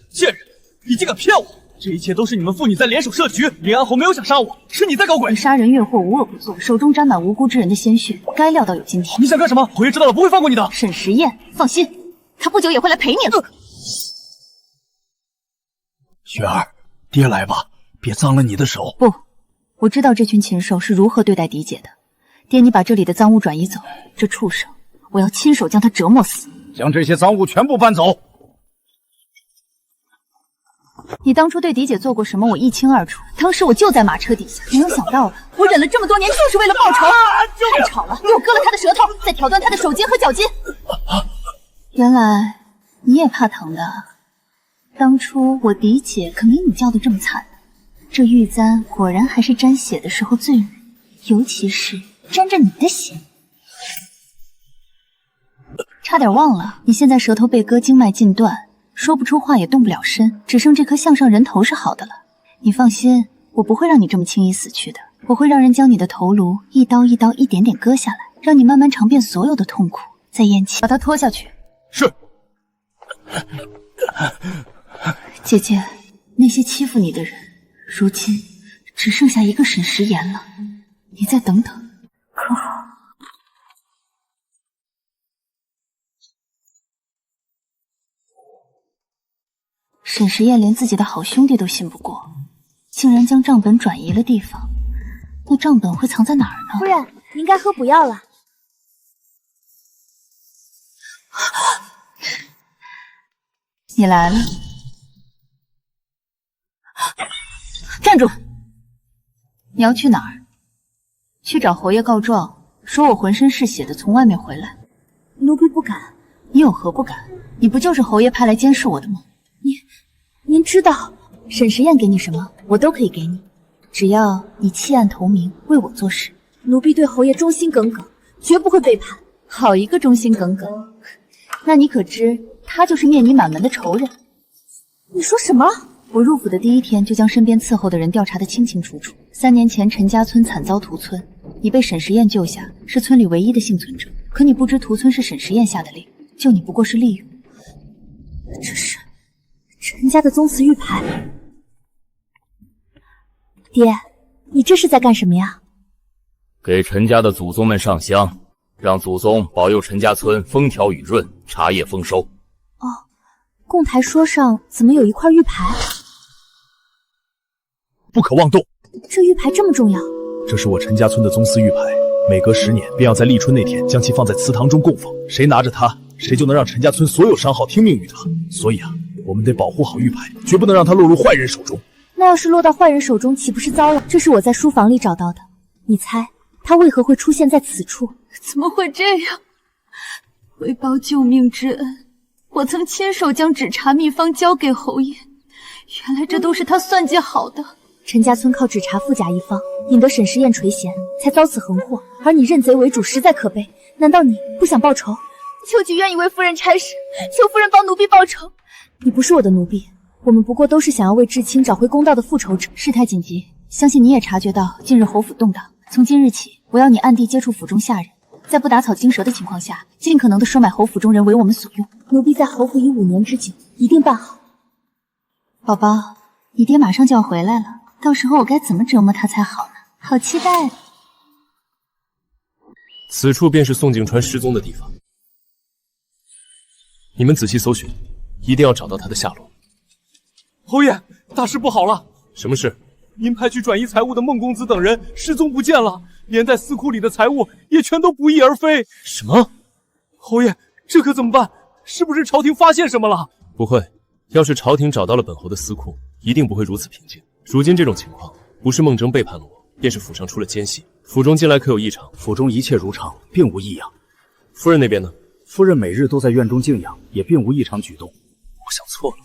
贱人，你竟敢骗我！这一切都是你们父女在联手设局，临安侯没有想杀我，是你在搞鬼。你杀人越货，无恶不作，手中沾满无辜之人的鲜血，该料到有今天。你想干什么？侯爷知道了不会放过你的。沈时宴，放心，他不久也会来陪你的。雪儿，爹来吧，别脏了你的手。不，我知道这群禽兽是如何对待嫡姐的。爹，你把这里的赃物转移走，这畜生，我要亲手将他折磨死。将这些赃物全部搬走。你当初对嫡姐做过什么，我一清二楚。当时我就在马车底下，没有想到吧，我忍了这么多年，就是为了报仇。太吵了，给我割了他的舌头，再挑断他的手筋和脚筋。原来你也怕疼的。当初我嫡姐可没你叫的这么惨。这玉簪果然还是沾血的时候最美，尤其是沾着你的血。差点忘了，你现在舌头被割，经脉尽断，说不出话也动不了身，只剩这颗项上人头是好的了。你放心，我不会让你这么轻易死去的，我会让人将你的头颅一刀一刀一点点割下来，让你慢慢尝遍所有的痛苦，再咽气，把它拖下去。是。姐姐，那些欺负你的人，如今只剩下一个沈食言了，你再等等，可好？沈食言连自己的好兄弟都信不过，竟然将账本转移了地方。那账本会藏在哪儿呢？夫人，您该喝补药了。你来了。站住！你要去哪儿？去找侯爷告状，说我浑身是血的从外面回来。奴婢不敢。你有何不敢？你不就是侯爷派来监视我的吗？您知道沈食言给你什么，我都可以给你，只要你弃暗投明，为我做事。奴婢对侯爷忠心耿耿，绝不会背叛。好一个忠心耿耿！那你可知他就是灭你满门的仇人？你说什么？我入府的第一天就将身边伺候的人调查得清清楚楚。3年前陈家村惨遭屠村，你被沈食言救下，是村里唯一的幸存者。可你不知屠村是沈食言下的令，救你不过是利用。这是陈家的宗祠玉牌。爹，你这是在干什么呀？给陈家的祖宗们上香，让祖宗保佑陈家村风调雨润，茶叶丰收。哦，供台桌上怎么有一块玉牌？不可妄动。这玉牌这么重要？这是我陈家村的宗祠玉牌，每隔10年便要在立春那天将其放在祠堂中供奉，谁拿着它，谁就能让陈家村所有商号听命于他。所以啊，我们得保护好玉牌，绝不能让它落入坏人手中。那要是落到坏人手中，岂不是糟了？这是我在书房里找到的，你猜他为何会出现在此处？怎么会这样？为报救命之恩，我曾亲手将纸茶秘方交给侯爷，原来这都是他算计好的。陈家村靠纸茶富甲一方，引得沈食言垂涎，才遭此横祸。而你认贼为主，实在可悲。难道你不想报仇？秋菊愿意为夫人差事，求夫人帮奴婢报仇。你不是我的奴婢，我们不过都是想要为至亲找回公道的复仇者。事态紧急，相信你也察觉到近日侯府动荡。从今日起，我要你暗地接触府中下人，在不打草惊蛇的情况下，尽可能的收买侯府中人为我们所用。奴婢在侯府以5年之久，一定办好。宝宝，你爹马上就要回来了，到时候我该怎么折磨他才好呢？好期待！此处便是宋景川失踪的地方，你们仔细搜寻，一定要找到他的下落。侯爷，大事不好了！什么事？您派去转移财物的孟公子等人失踪不见了，连带司库里的财物也全都不翼而飞。什么？侯爷，这可怎么办？是不是朝廷发现什么了？不会，要是朝廷找到了本侯的司库，一定不会如此平静。如今这种情况，不是孟征背叛了我，便是府上出了奸细。府中近来可有异常？府中一切如常，并无异样。夫人那边呢？夫人每日都在院中静养，也并无异常举动。我想错了，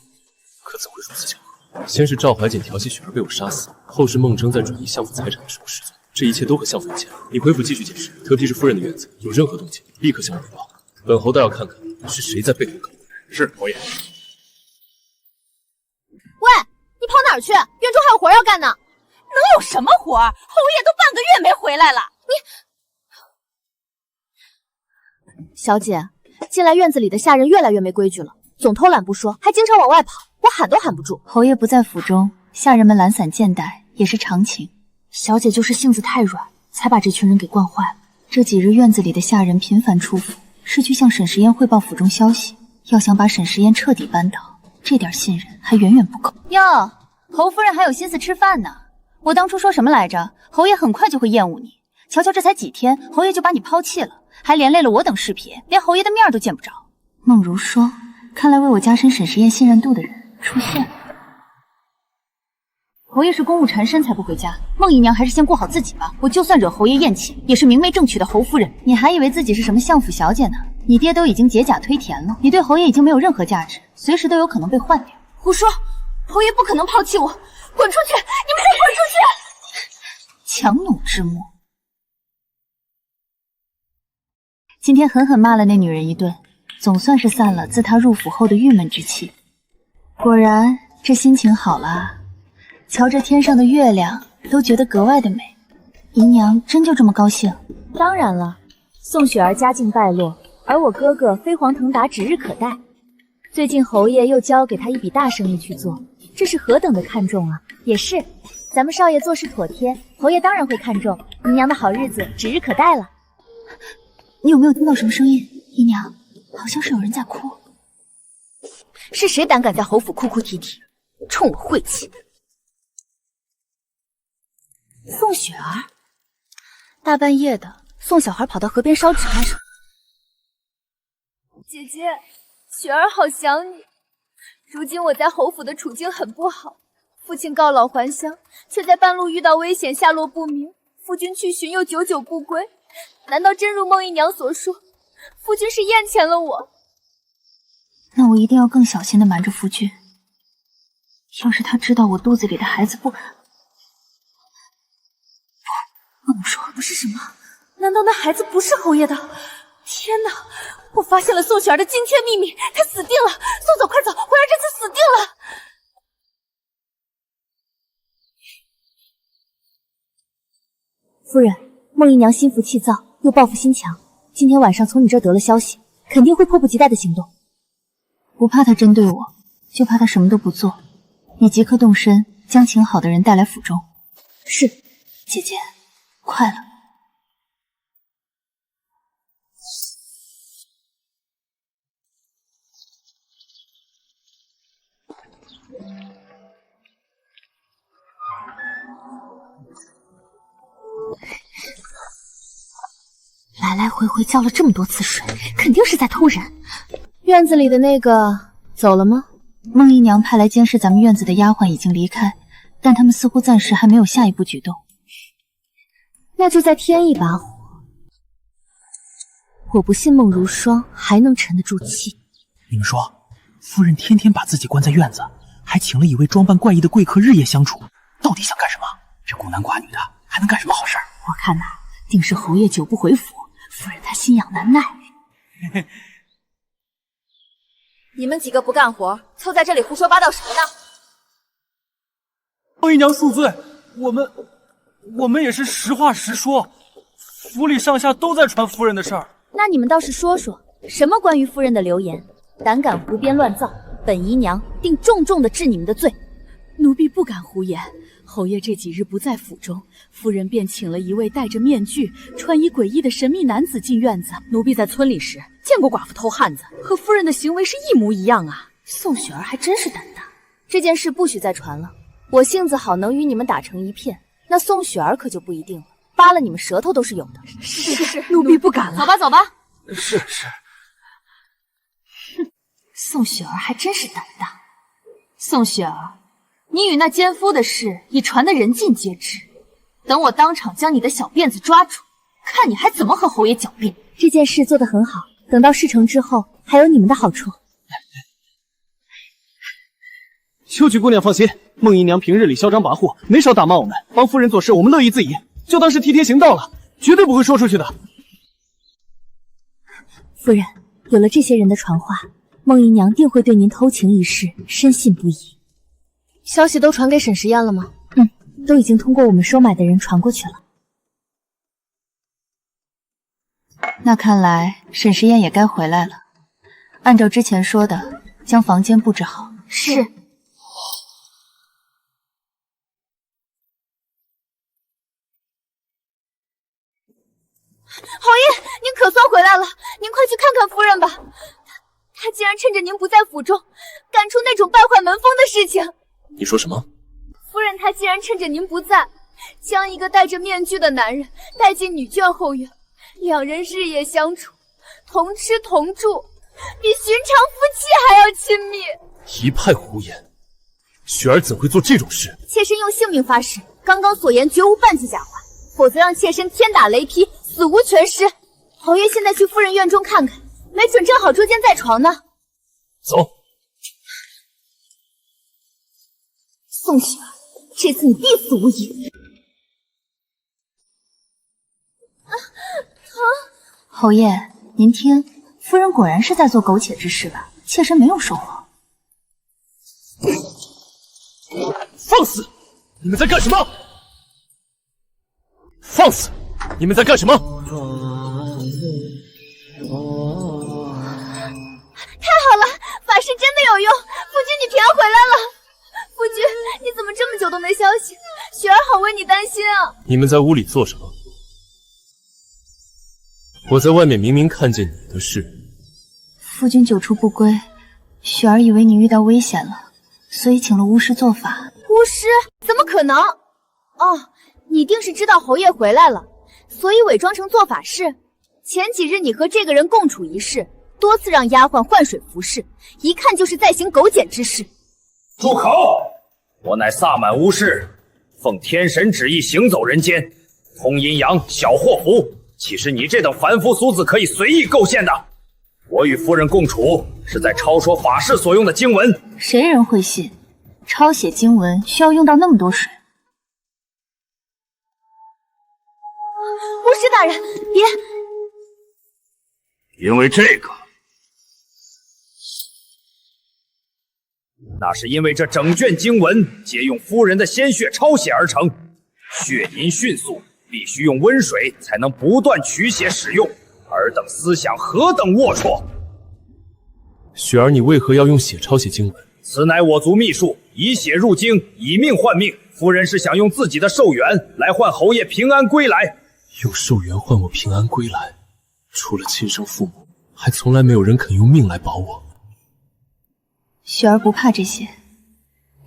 可怎会如此巧合？先是赵怀瑾调戏雪儿被我杀死，后是孟征在转移相府财产的时候失踪，这一切都和相府有牵连。你回府继续解释，特别是夫人的院子有任何动静，立刻向我禀报。本侯倒要看看是谁在背后搞鬼。是侯爷。喂，你跑哪儿去？院中还有活要干呢。能有什么活？侯爷都半个月没回来了。小姐，近来院子里的下人越来越没规矩了，总偷懒不说，还经常往外跑，我喊都喊不住。侯爷不在府中，下人们懒散贱待也是常情。小姐就是性子太软，才把这群人给惯坏了。这几日院子里的下人频繁出府，是去向沈食言汇报府中消息。要想把沈食言彻底扳倒，这点信任还远远不够。哟，侯夫人还有心思吃饭呢。我当初说什么来着？侯爷很快就会厌恶你。瞧瞧这才几天，侯爷就把你抛弃了，还连累了我等侍婢，连侯爷的面都见不着。孟如霜，看来为我加深沈食言信任度的人出现了。侯爷是公务缠身才不回家，孟姨娘还是先顾好自己吧。我就算惹侯爷厌弃，也是明媒正娶的侯夫人。你还以为自己是什么相府小姐呢？你爹都已经结甲推田了，你对侯爷已经没有任何价值，随时都有可能被换掉。胡说，侯爷不可能抛弃我，滚出去！你们都滚出去！强弩之末。今天狠狠骂了那女人一顿，总算是散了自她入府后的郁闷之气。果然，这心情好了，瞧着天上的月亮，都觉得格外的美。姨娘真就这么高兴？当然了，宋雪儿家境败落，而我哥哥飞黄腾达指日可待。最近侯爷又交给他一笔大生意去做，这是何等的看重啊！也是，咱们少爷做事妥帖，侯爷当然会看重。姨娘的好日子指日可待了。你有没有听到什么声音？姨娘，好像是有人在哭。是谁胆敢在侯府哭哭啼啼，冲我晦气？宋雪儿，大半夜的，送小孩跑到河边烧纸干什么？姐姐，雪儿好想你。如今我在侯府的处境很不好，父亲告老还乡，却在半路遇到危险，下落不明。夫君去寻又久久不归，难道真如孟姨娘所说，夫君是厌钱了我？那我一定要更小心的瞒着夫君。要是他知道我肚子里的孩子不能说，不是什么？难道那孩子不是侯爷的？天哪！我发现了宋雪儿的惊天秘密，她死定了！宋总，快走，慧儿这次死定了！夫人，孟姨娘心浮气躁，又报复心强，今天晚上从你这儿得了消息，肯定会迫不及待的行动。不怕他针对我，就怕他什么都不做。你即刻动身，将请好的人带来府中。是，姐姐，快了。来来回回浇了这么多次水，肯定是在偷人。院子里的那个走了吗？孟姨娘派来监视咱们院子的丫鬟已经离开，但他们似乎暂时还没有下一步举动。那就再添一把火。我不信孟如霜还能沉得住气。你们说，夫人天天把自己关在院子，还请了一位装扮怪异的贵客日夜相处，到底想干什么？这孤男寡女的，还能干什么好事？我看呐，定是侯爷久不回府，夫人她心痒难耐。你们几个不干活，凑在这里胡说八道什么呢？孟姨娘恕罪，我们也是实话实说，府里上下都在传夫人的事儿。那你们倒是说说，什么关于夫人的流言？胆敢胡编乱造，本姨娘定重重的治你们的罪。奴婢不敢胡言。侯爷这几日不在府中，夫人便请了一位戴着面具、穿衣诡异的神秘男子进院子。奴婢在村里时见过寡妇偷汉子，和夫人的行为是一模一样啊！宋雪儿还真是胆大。这件事不许再传了。我性子好，能与你们打成一片，那宋雪儿可就不一定了，扒了你们舌头都是有的。是，奴婢不敢了。走吧，走吧。是。哼，宋雪儿还真是胆大。宋雪儿，你与那奸夫的事已传得人尽皆知，等我当场将你的小辫子抓住，看你还怎么和侯爷狡辩。这件事做得很好，等到事成之后，还有你们的好处。秋菊姑娘放心，孟姨娘平日里嚣张跋扈，没少打骂我们，帮夫人做事我们乐意自已，就当是替天行道了，绝对不会说出去的。夫人，有了这些人的传话，孟姨娘定会对您偷情一事深信不疑。消息都传给沈时宴了吗？都已经通过我们收买的人传过去了。那看来沈时宴也该回来了。按照之前说的，将房间布置好。是。侯爷，您可算回来了，您快去看看夫人吧。她竟然趁着您不在府中，干出那种败坏门风的事情。你说什么？夫人她竟然趁着您不在，将一个戴着面具的男人带进女眷后院，两人日夜相处，同吃同住，比寻常夫妻还要亲密。一派胡言！雪儿怎会做这种事？妾身用性命发誓，刚刚所言绝无半句假话，否则让妾身天打雷劈，死无全尸。侯爷现在去夫人院中看看，没准正好捉奸在床呢。走。宋雪儿，这次你必死无疑。侯爷，您听，夫人果然是在做苟且之事吧？妾身没有说谎。放肆！你们在干什么？放肆！你们在干什么？太好了，法事真的有用，夫君你平安回来了。夫君，你怎么这么久都没消息？雪儿好为你担心啊。你们在屋里做什么？我在外面明明看见你的事。夫君久出不归，雪儿以为你遇到危险了，所以请了巫师做法。巫师？怎么可能？哦，你定是知道侯爷回来了，所以伪装成做法事。前几日你和这个人共处一室，多次让丫鬟换水服侍，一看就是在行苟简之事。住口！我乃萨满巫师，奉天神旨意行走人间，通阴阳，晓祸福。岂是你这等凡夫俗子可以随意构陷的？我与夫人共处，是在抄说法事所用的经文。谁人会信？抄写经文需要用到那么多水？巫师大人，别！因为这个，那是因为这整卷经文皆用夫人的鲜血抄写而成，血凝迅速。必须用温水才能不断取血使用，尔等思想何等龌龊！雪儿，你为何要用血抄写经文？此乃我族秘术，以血入经，以命换命。夫人是想用自己的寿元来换侯爷平安归来。用寿元换我平安归来，除了亲生父母，还从来没有人肯用命来保我。雪儿不怕这些，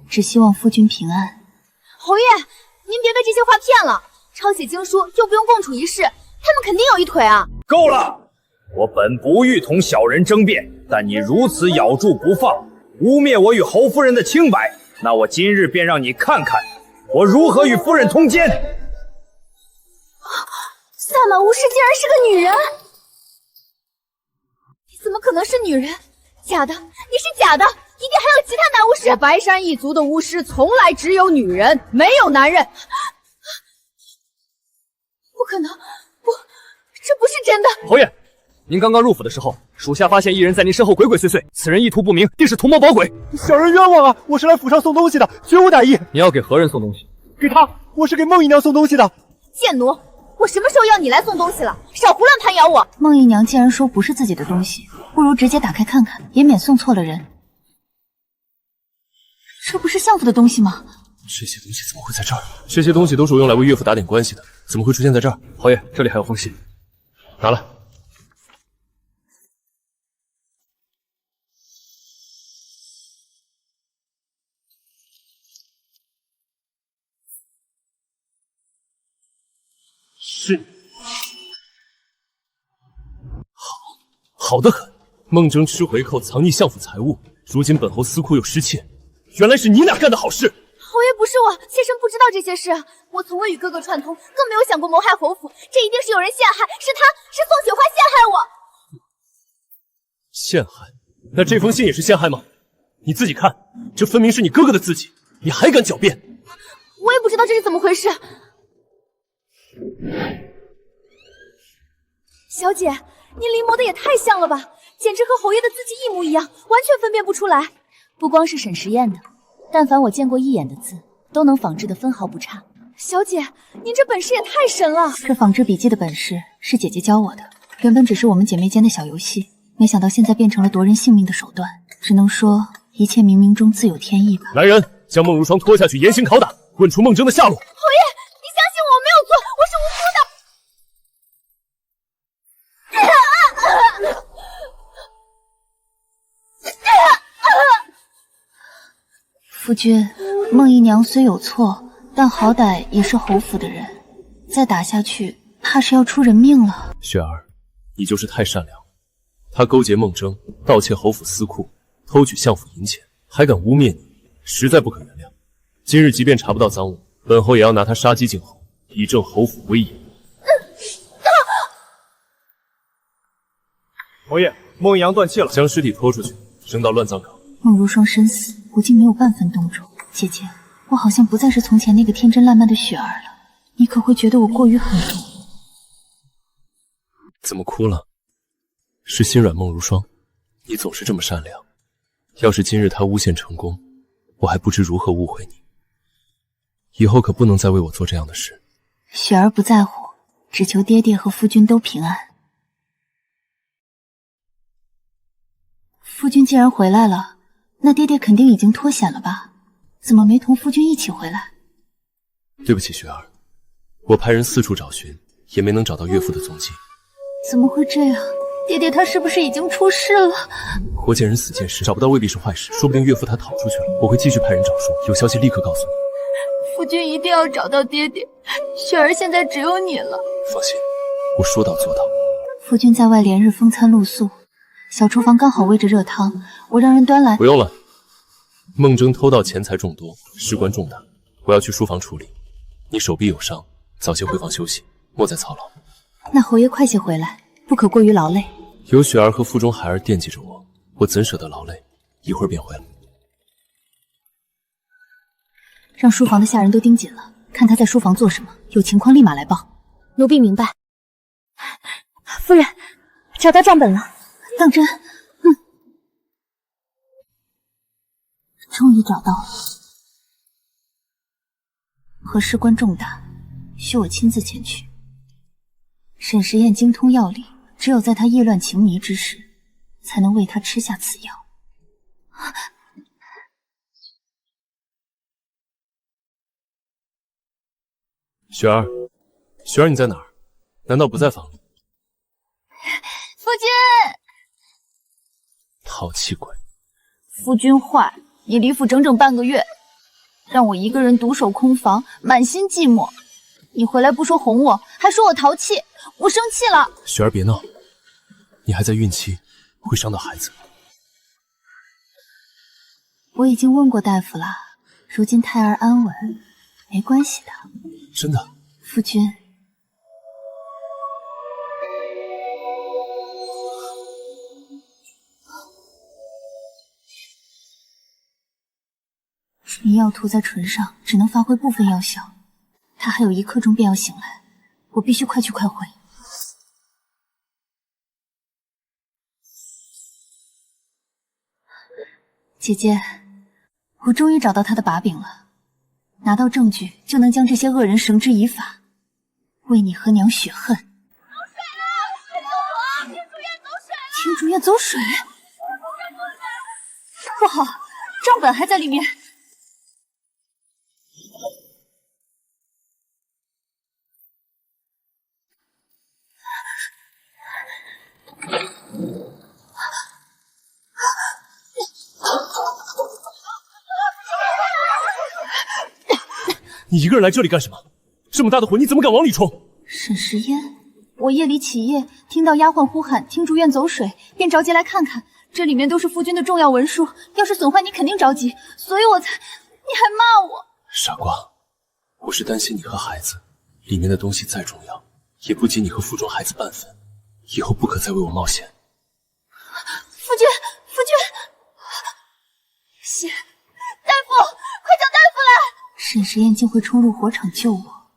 只希望夫君平安。侯爷，您别被这些话骗了。抄写经书又不用共处一室，他们肯定有一腿啊！够了！我本不欲同小人争辩，但你如此咬住不放，污蔑我与侯夫人的清白，那我今日便让你看看我如何与夫人通奸。萨满巫师竟然是个女人！你怎么可能是女人？假的，你是假的，一定还有其他男巫师。我白山一族的巫师从来只有女人，没有男人。不可能，这不是真的。侯爷，您刚刚入府的时候，属下发现一人在您身后鬼鬼祟祟，此人意图不明，定是图谋保鬼。小人冤枉啊！我是来府上送东西的，绝无歹意。你要给何人送东西？给他，我是给孟姨娘送东西的。贱奴，我什么时候要你来送东西了？少胡乱攀咬我！孟姨娘既然说不是自己的东西，不如直接打开看看，也免送错了人。这不是相府的东西吗？这些东西怎么会在这儿？这些东西都是我用来为岳父打点关系的，怎么会出现在这儿？侯爷，这里还有封信，拿来。是你，好的很。孟征吃回扣，藏匿相府财物，如今本侯司库又失窃，原来是你俩干的好事。侯爷不是我，妾身不知道这些事，我从未与哥哥串通，更没有想过谋害侯府，这一定是有人陷害，是他，是宋雪花陷害我。陷害？那这封信也是陷害吗？你自己看，这分明是你哥哥的字迹，你还敢狡辩？我也不知道这是怎么回事。小姐，您临摹的也太像了吧，简直和侯爷的字迹一模一样，完全分辨不出来。不光是沈时宴的，但凡我见过一眼的字，都能仿制的分毫不差。小姐，您这本事也太神了！这仿制笔记的本事是姐姐教我的，原本只是我们姐妹间的小游戏，没想到现在变成了夺人性命的手段。只能说一切冥冥中自有天意吧。来人，将孟如霜拖下去严刑拷打，问出孟征的下落。侯爷，你相信我没有做，我是无辜的。夫君，孟姨娘虽有错，但好歹也是侯府的人，再打下去，怕是要出人命了。雪儿，你就是太善良了。他勾结孟征，盗窃侯府司库，偷取相府银钱，还敢污蔑你，实在不可原谅。今日即便查不到赃物，本侯也要拿他杀鸡儆猴，以正侯府威严。侯爷，孟姨娘断气了，将尸体拖出去，扔到乱葬岗。孟如霜身死，古今没有半分动容。姐姐，我好像不再是从前那个天真烂漫的雪儿了。你可会觉得我过于狠毒？怎么哭了？是心软梦如霜？你总是这么善良。要是今日他诬陷成功，我还不知如何误会你。以后可不能再为我做这样的事。雪儿不在乎，只求爹爹和夫君都平安。夫君既然回来了，那爹爹肯定已经脱险了吧？怎么没同夫君一起回来？对不起，雪儿，我派人四处找寻，也没能找到岳父的踪迹。怎么会这样？爹爹他是不是已经出事了？活见人死见尸，找不到未必是坏事，说不定岳父他逃出去了。我会继续派人找书，有消息立刻告诉你。夫君一定要找到爹爹，雪儿现在只有你了。放心，我说到做到。夫君在外连日风餐露宿，小厨房刚好煨着热汤，我让人端来。不用了，孟征偷盗钱财众多，事关重大，我要去书房处理。你手臂有伤，早些回房休息，莫再操劳。那侯爷快些回来，不可过于劳累。有雪儿和腹中孩儿惦记着我，我怎舍得劳累？一会儿便回来。让书房的下人都盯紧了，看他在书房做什么，有情况立马来报。奴婢明白。夫人，找到账本了。当真？终于找到了。何事关重大，需我亲自前去。沈时宴精通药理，只有在他意乱情迷之时，才能为他吃下此药。雪儿，雪儿，你在哪儿？难道不在房里？夫君，淘气鬼！夫君坏，你离府整整半个月，让我一个人独守空房，满心寂寞。你回来不说哄我，还说我淘气，我生气了。雪儿别闹，你还在孕期，会伤到孩子。我已经问过大夫了，如今胎儿安稳，没关系的。真的？夫君，迷药涂在唇上，只能发挥部分药效。他还有1刻钟便要醒来，我必须快去快回。姐姐，我终于找到他的把柄了，拿到证据就能将这些恶人绳之以法，为你和娘雪恨。走水了！天竺院走水了！天竺院走水？不好，账本还在里面。你一个人来这里干什么？这么大的火，你怎么敢往里冲？沈时宴，我夜里起夜，听到丫鬟呼喊听竹院走水，便着急来看看。这里面都是夫君的重要文书，要是损坏你肯定着急，所以我才……你还骂我？傻瓜，我是担心你和孩子，里面的东西再重要，也不及你和腹中孩子半分。以后不可再为我冒险。夫君，夫君，血！大夫，快叫大夫来！沈时宴竟会冲入火场救我，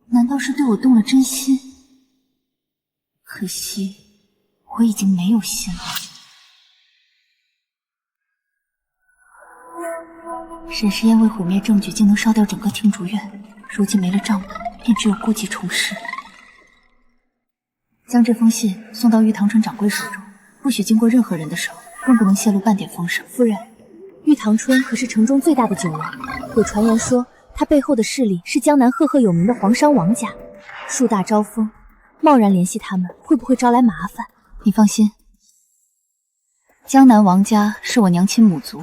难道是对我动了真心？可惜我已经没有心了。沈时宴为毁灭证据，竟能烧掉整个听竹院，如今没了账本，便只有故技重施。将这封信送到玉堂春掌柜手中，不许经过任何人的手，更不能泄露半点风声。夫人，玉堂春可是城中最大的酒楼，有传言说他背后的势力是江南赫赫有名的皇商王家，树大招风，贸然联系他们会不会招来麻烦？你放心，江南王家是我娘亲母族，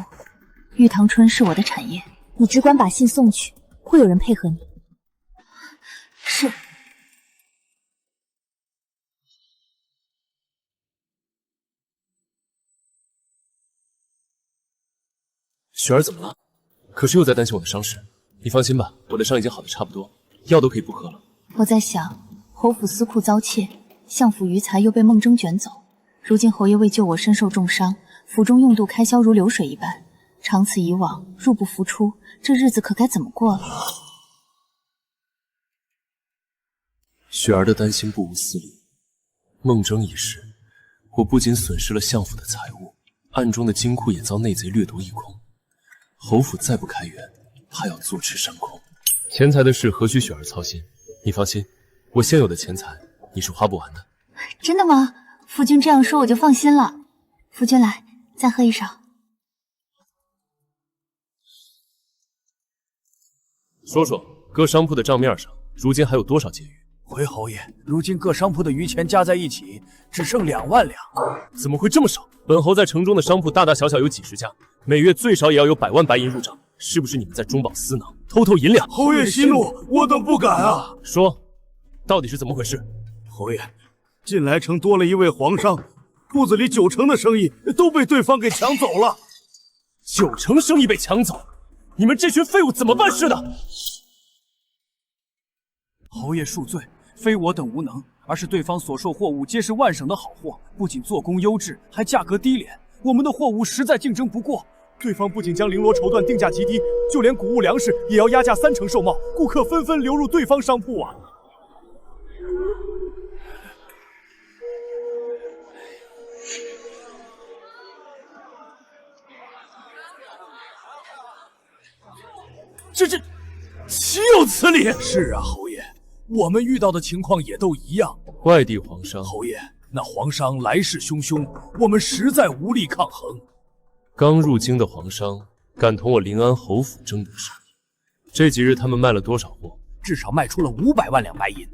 玉堂春是我的产业。你只管把信送去，会有人配合你。是。雪儿怎么了？可是又在担心我的伤势？你放心吧，我的伤已经好的差不多，药都可以不喝了。我在想，侯府司库遭窃，相府余财又被孟征卷走，如今侯爷为救我身受重伤，府中用度开销如流水一般，长此以往，入不敷出，这日子可该怎么过了？雪儿的担心不无私理。孟征一事，我不仅损失了相府的财物，暗中的金库也遭内贼掠夺一空。侯府再不开源，怕要坐吃山空。钱财的事何须雪儿操心？你放心，我现有的钱财你是花不完的。真的吗？夫君这样说我就放心了。夫君来，再喝一勺。说说，各商铺的账面上，如今还有多少结余？回侯爷，如今各商铺的余钱加在一起，只剩2万两。怎么会这么少？本侯在城中的商铺大大小小有几十家，每月最少也要有100万白银入账。是不是你们在中饱私囊，偷偷银两？侯爷息怒，我等不敢啊！说，到底是怎么回事？侯爷，近来城多了一位皇商，铺子里90%的生意都被对方给抢走了。90%生意被抢走，你们这群废物怎么办事的？侯爷恕罪，非我等无能，而是对方所售货物皆是外省的好货，不仅做工优质，还价格低廉，我们的货物实在竞争不过。对方不仅将绫罗绸缎定价极低，就连谷物粮食也要压价30%售卖，顾客纷纷流入对方商铺啊！这岂有此理！是啊，侯爷，我们遇到的情况也都一样。外地皇商，侯爷，那皇商来势汹汹，我们实在无力抗衡。刚入京的皇商敢同我临安侯府争夺生意，这几日他们卖了多少货？至少卖出了500万两白银。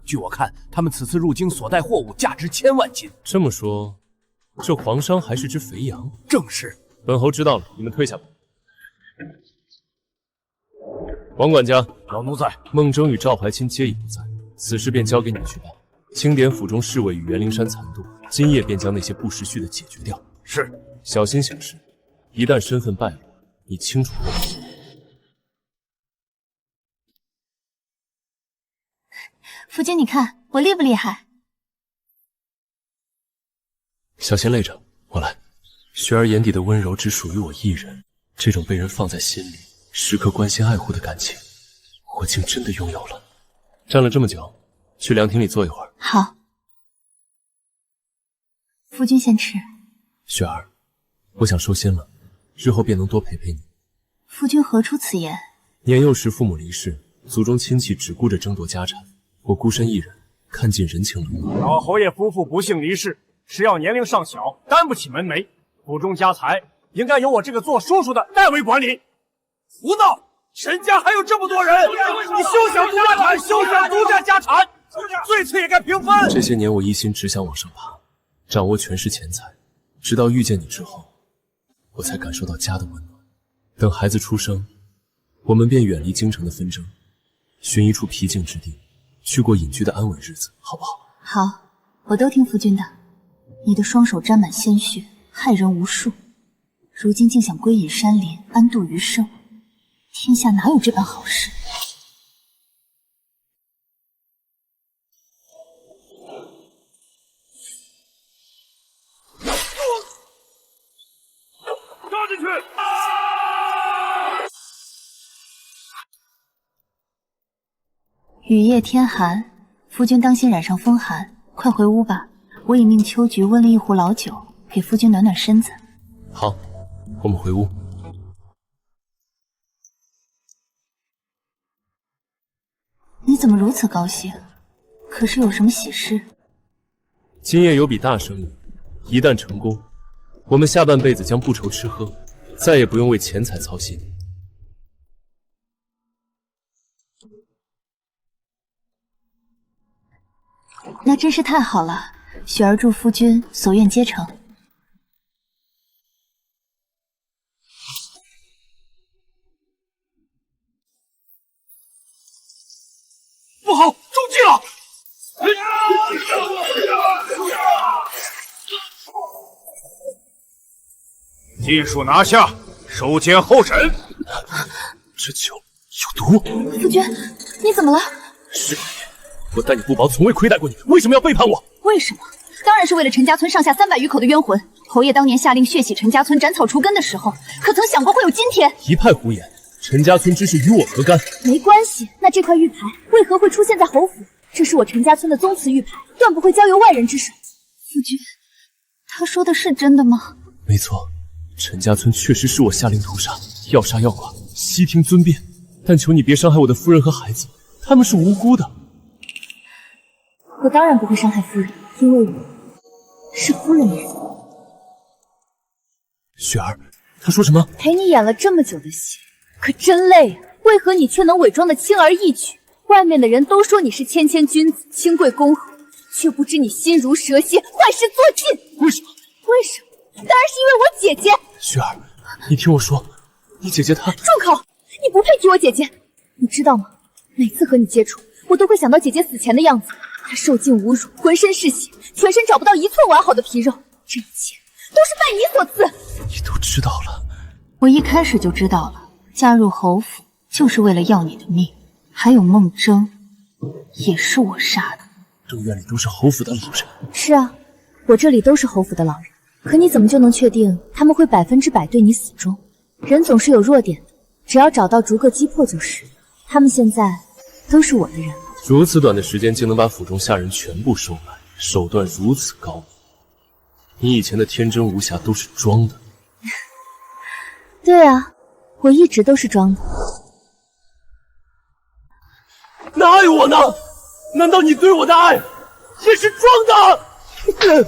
据我看，他们此次入京所带货物价值1000万斤。这么说，这皇商还是只肥羊？正是。本侯知道了，你们退下吧。王管家，老奴在。孟征与赵怀钦皆已不在，此事便交给你去办。清点府中侍卫与袁灵山残度，今夜便将那些不识序的解决掉。是。小心行事，一旦身份败露，你清楚过。夫君，你看我厉不厉害？小心累着，我来。雪儿眼底的温柔只属于我一人，这种被人放在心里，时刻关心爱护的感情，我竟真的拥有了。站了这么久，去凉亭里坐一会儿。好。夫君先吃。雪儿，我想收心了，日后便能多陪陪你。夫君何出此言？年幼时父母离世，族中亲戚只顾着争夺家产，我孤身一人，看尽人情冷暖。老侯爷夫妇不幸离世，食药年龄尚小，担不起门楣，府中家财应该由我这个做叔叔的代为管理。胡闹！沈家还有这么多人，你休想独家产，休想独占家产，罪次也该平分。这些年我一心只想往上爬，掌握权势钱财，直到遇见你之后，我才感受到家的温暖。等孩子出生，我们便远离京城的纷争，寻一处僻静之地，去过隐居的安稳日子，好不好？好，我都听夫君的。你的双手沾满鲜血，害人无数，如今竟想归隐山林，安度余生，天下哪有这般好事？抓进去！雨夜天寒，夫君当心染上风寒，快回屋吧。我已命秋菊温了一壶老酒，给夫君暖暖身子。好，我们回屋。你怎么如此高兴？可是有什么喜事？今夜有笔大生意，一旦成功，我们下半辈子将不愁吃喝，再也不用为钱财操心。那真是太好了，雪儿祝夫君所愿皆成。不好，中计了！尽数拿下，收监候审。这酒有毒！夫君，你怎么了？是你，我待你不薄，从未亏待过你，为什么要背叛我？为什么？当然是为了陈家村上下300余口的冤魂。侯爷当年下令血洗陈家村、斩草除根的时候，可曾想过会有今天？一派胡言！陈家村之事与我何干？没关系。那这块玉牌为何会出现在侯府？这是我陈家村的宗祠玉牌，断不会交由外人之手。夫君，他说的是真的吗？没错，陈家村确实是我下令屠杀，要杀要剐，悉听尊便。但求你别伤害我的夫人和孩子，他们是无辜的。我当然不会伤害夫人，因为我是夫人的人。雪儿，他说什么？陪你演了这么久的戏，可真累啊！为何你却能伪装的轻而易举？外面的人都说你是谦谦君子、清贵公侯，却不知你心如蛇蝎，坏事做尽。为什么？为什么？当然是因为我姐姐。雪儿，你听我说，你姐姐她……住口！你不配提我姐姐。你知道吗？每次和你接触，我都会想到姐姐死前的样子。她受尽侮辱，浑身是血，全身找不到一寸完好的皮肉。这一切都是拜你所赐。你都知道了？我一开始就知道了，加入侯府就是为了要你的命。还有孟征，也是我杀的。正院里都是侯府的老人。是啊，我这里都是侯府的老人。可你怎么就能确定他们会100%对你死忠？人总是有弱点的，只要找到逐个击破就是。他们现在都是我的人。如此短的时间竟能把府中下人全部收买，手段如此高明。你以前的天真无瑕都是装的。对啊，我一直都是装的。哪有我呢？难道你对我的爱也是装的？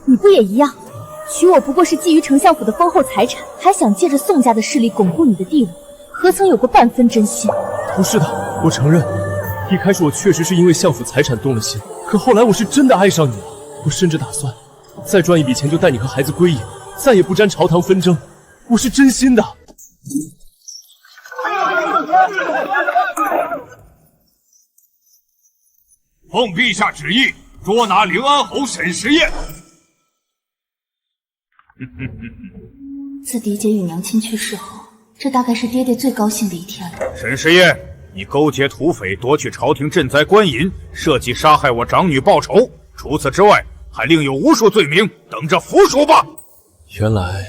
你不也一样？娶我不过是觊觎丞相府的丰厚财产，还想借着宋家的势力巩固你的地位，何曾有过半分真心？不是的，我承认，一开始我确实是因为相府财产动了心，可后来我是真的爱上你了。我甚至打算再赚一笔钱就带你和孩子归隐，再也不沾朝堂纷争。我是真心的。奉陛下旨意，捉拿临安侯沈时宴。自嫡姐与娘亲去世后，这大概是爹爹最高兴的一天了。沈时宴，你勾结土匪夺取朝廷赈灾官银，设计杀害我长女报仇。除此之外，还另有无数罪名等着服属吧。原来，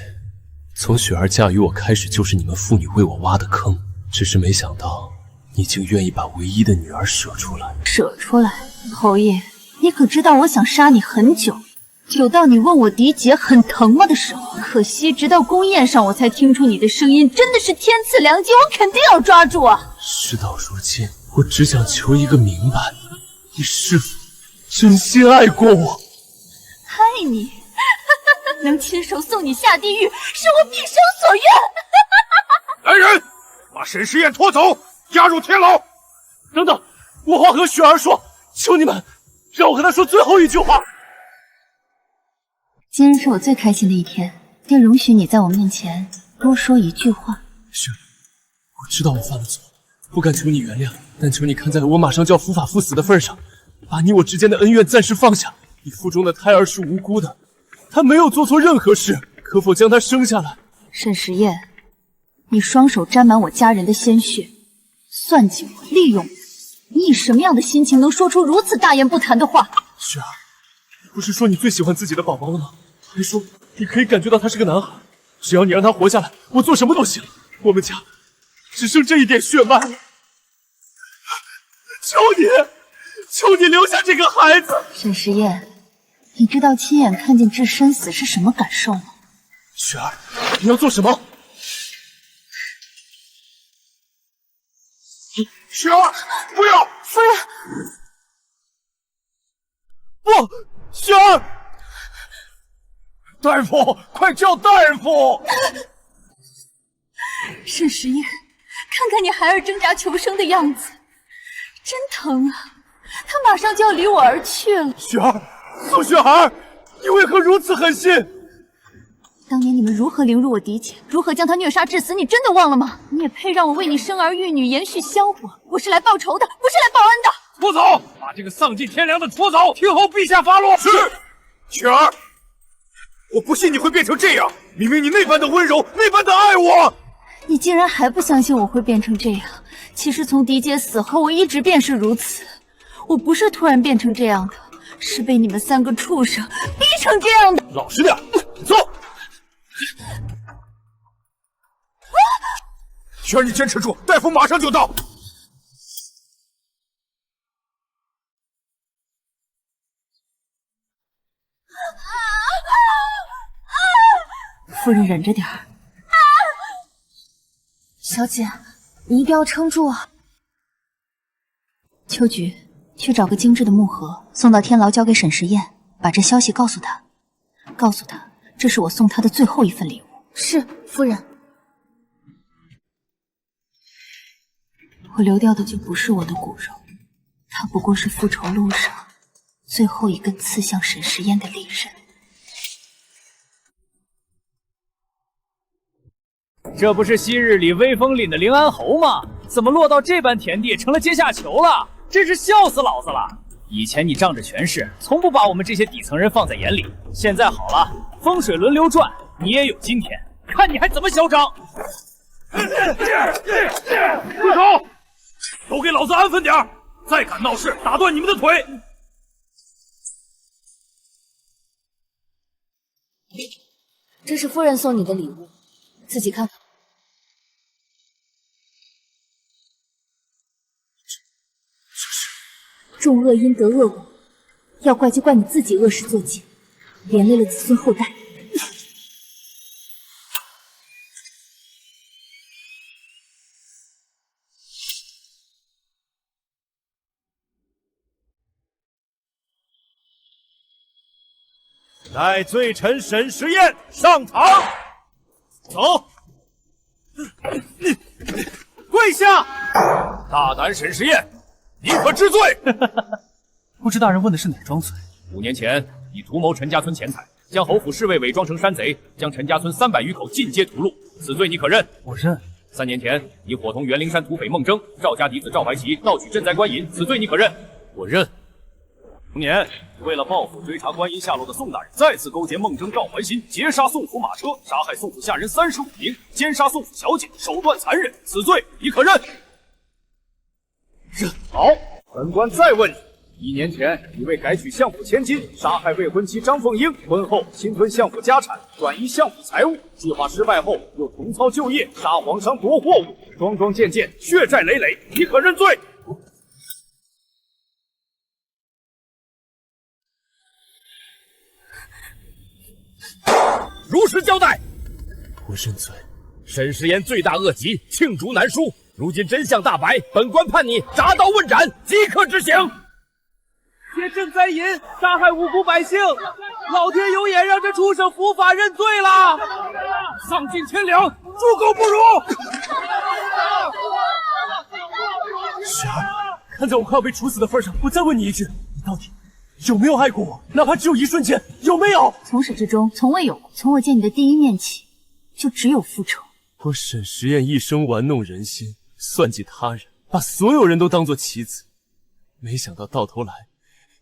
从雪儿嫁与我开始，就是你们父女为我挖的坑。只是没想到，你竟愿意把唯一的女儿舍出来。舍出来？侯爷，你可知道我想杀你很久，久到你问我嫡姐很疼吗的时候。可惜直到宫宴上我才听出你的声音，真的是天赐良机，我肯定要抓住啊！事到如今，我只想求一个明白，你是否真心爱过我？爱你，能亲手送你下地狱，是我毕生所愿。来人，把沈时宴拖走，押入天牢。等等，我话和雪儿说，求你们让我和她说最后一句话。今日是我最开心的一天，便容许你在我面前多说一句话。雪儿，我知道我犯了错，不敢求你原谅，但求你看在我马上就要伏法赴死的份上，把你我之间的恩怨暂时放下。你腹中的胎儿是无辜的，他没有做错任何事，可否将他生下来？沈时宴，你双手沾满我家人的鲜血，算计我，利用我，你以什么样的心情能说出如此大言不惭的话？雪儿，不是说你最喜欢自己的宝宝了吗？还说你可以感觉到他是个男孩，只要你让他活下来，我做什么都行。我们家只剩这一点血脉了，求你留下这个孩子。沈时宴，你知道亲眼看见置身死是什么感受吗？雪儿，你要做什么？雪儿，不要！夫人，不，雪儿！大夫，快叫大夫！沈时宴，看看你孩儿挣扎求生的样子，真疼啊！他马上就要离我而去了。雪儿，宋雪儿，你为何如此狠心？当年你们如何凌辱我嫡姐，如何将她虐杀致死，你真的忘了吗？你也配让我为你生儿育女，延续香火？我是来报仇的，不是来报恩的。拖走，把这个丧尽天良的拖走，听候陛下发落。是，雪儿，我不信你会变成这样，明明你那般的温柔，那般的爱我。你竟然还不相信我会变成这样？其实从嫡姐死后，我一直便是如此。我不是突然变成这样的，是被你们3个畜生逼成这样的。老实点，走。雪儿，你坚持住，大夫马上就到。夫人忍着点儿。小姐，你一定要撑住啊！秋菊，去找个精致的木盒，送到天牢交给沈时宴，把这消息告诉他，告诉他这是我送他的最后一份礼物。是，夫人。我流掉的就不是我的骨肉，它不过是复仇路上最后一根刺向沈时宴的利刃。这不是昔日里威风凛的凌安侯吗？怎么落到这般田地，成了阶下囚了？真是笑死老子了！以前你仗着权势，从不把我们这些底层人放在眼里。现在好了，风水轮流转，你也有今天，看你还怎么嚣张！住手！都给老子安分点儿！再敢闹事，打断你们的腿！这是夫人送你的礼物，自己看看。种恶因得恶果，要怪就怪你自己恶事做尽，连累了子孙后代。待罪臣沈时宴上堂。走，跪下！大胆沈时宴，你可知罪？不知大人问的是哪桩罪？5年前，你图谋陈家村钱财，将侯府侍卫伪装成山贼，将陈家村300余口尽皆屠戮，此罪你可认？我认。3年前，你伙同袁灵山土匪孟征、赵家嫡子赵怀奇盗取赈灾官银，此罪你可认？我认。同年，为了报复追查官银下落的宋大人，再次勾结孟征、赵怀新，劫杀宋府马车，杀害宋府下人35名，奸杀宋府小姐，手段残忍，此罪你可认？认。好，本官再问你，1年前，你为改娶相府千金，杀害未婚妻张凤英，婚后侵吞相府家产，转移相府财物，计划失败后又重操旧业，杀皇商夺货物，桩桩件件，血债累累，你可认罪？如实交代。我认罪。沈时宴罪大恶极，罄竹难书。如今真相大白，本官判你铡刀问斩，即刻执行。劫赈灾银，杀害无辜百姓，老天有眼，让这畜生伏法认罪了。丧尽天良，猪狗不如！雪儿，看在我快要被处死的份上，我再问你一句，你到底有没有爱过我？哪怕只有1瞬间，有没有？从始至终从未有过。从我见你的第一面起，就只有复仇。我沈时宴一生玩弄人心，算计他人，把所有人都当作棋子，没想到到头来，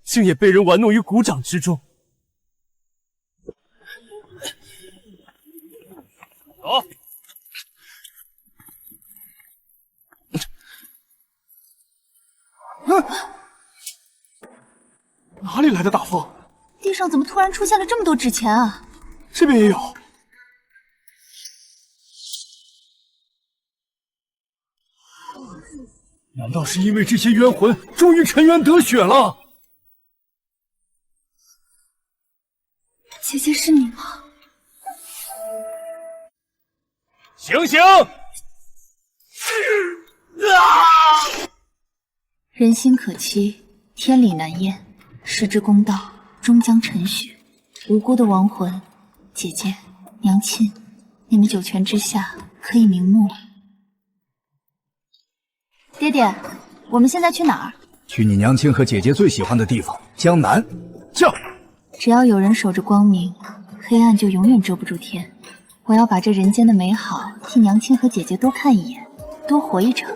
竟也被人玩弄于股掌之中。走。哪里来的大风？地上怎么突然出现了这么多纸钱啊？这边也有。难道是因为这些冤魂终于沉冤得雪了？姐姐是你吗？醒醒！人心可欺，天理难验，失之公道，终将沉雪。无辜的亡魂，姐姐、娘亲，你们九泉之下可以瞑目了。爹爹，我们现在去哪儿？去你娘亲和姐姐最喜欢的地方——江南。叫！只要有人守着光明，黑暗就永远遮不住天。我要把这人间的美好替娘亲和姐姐多看一眼，多活一场。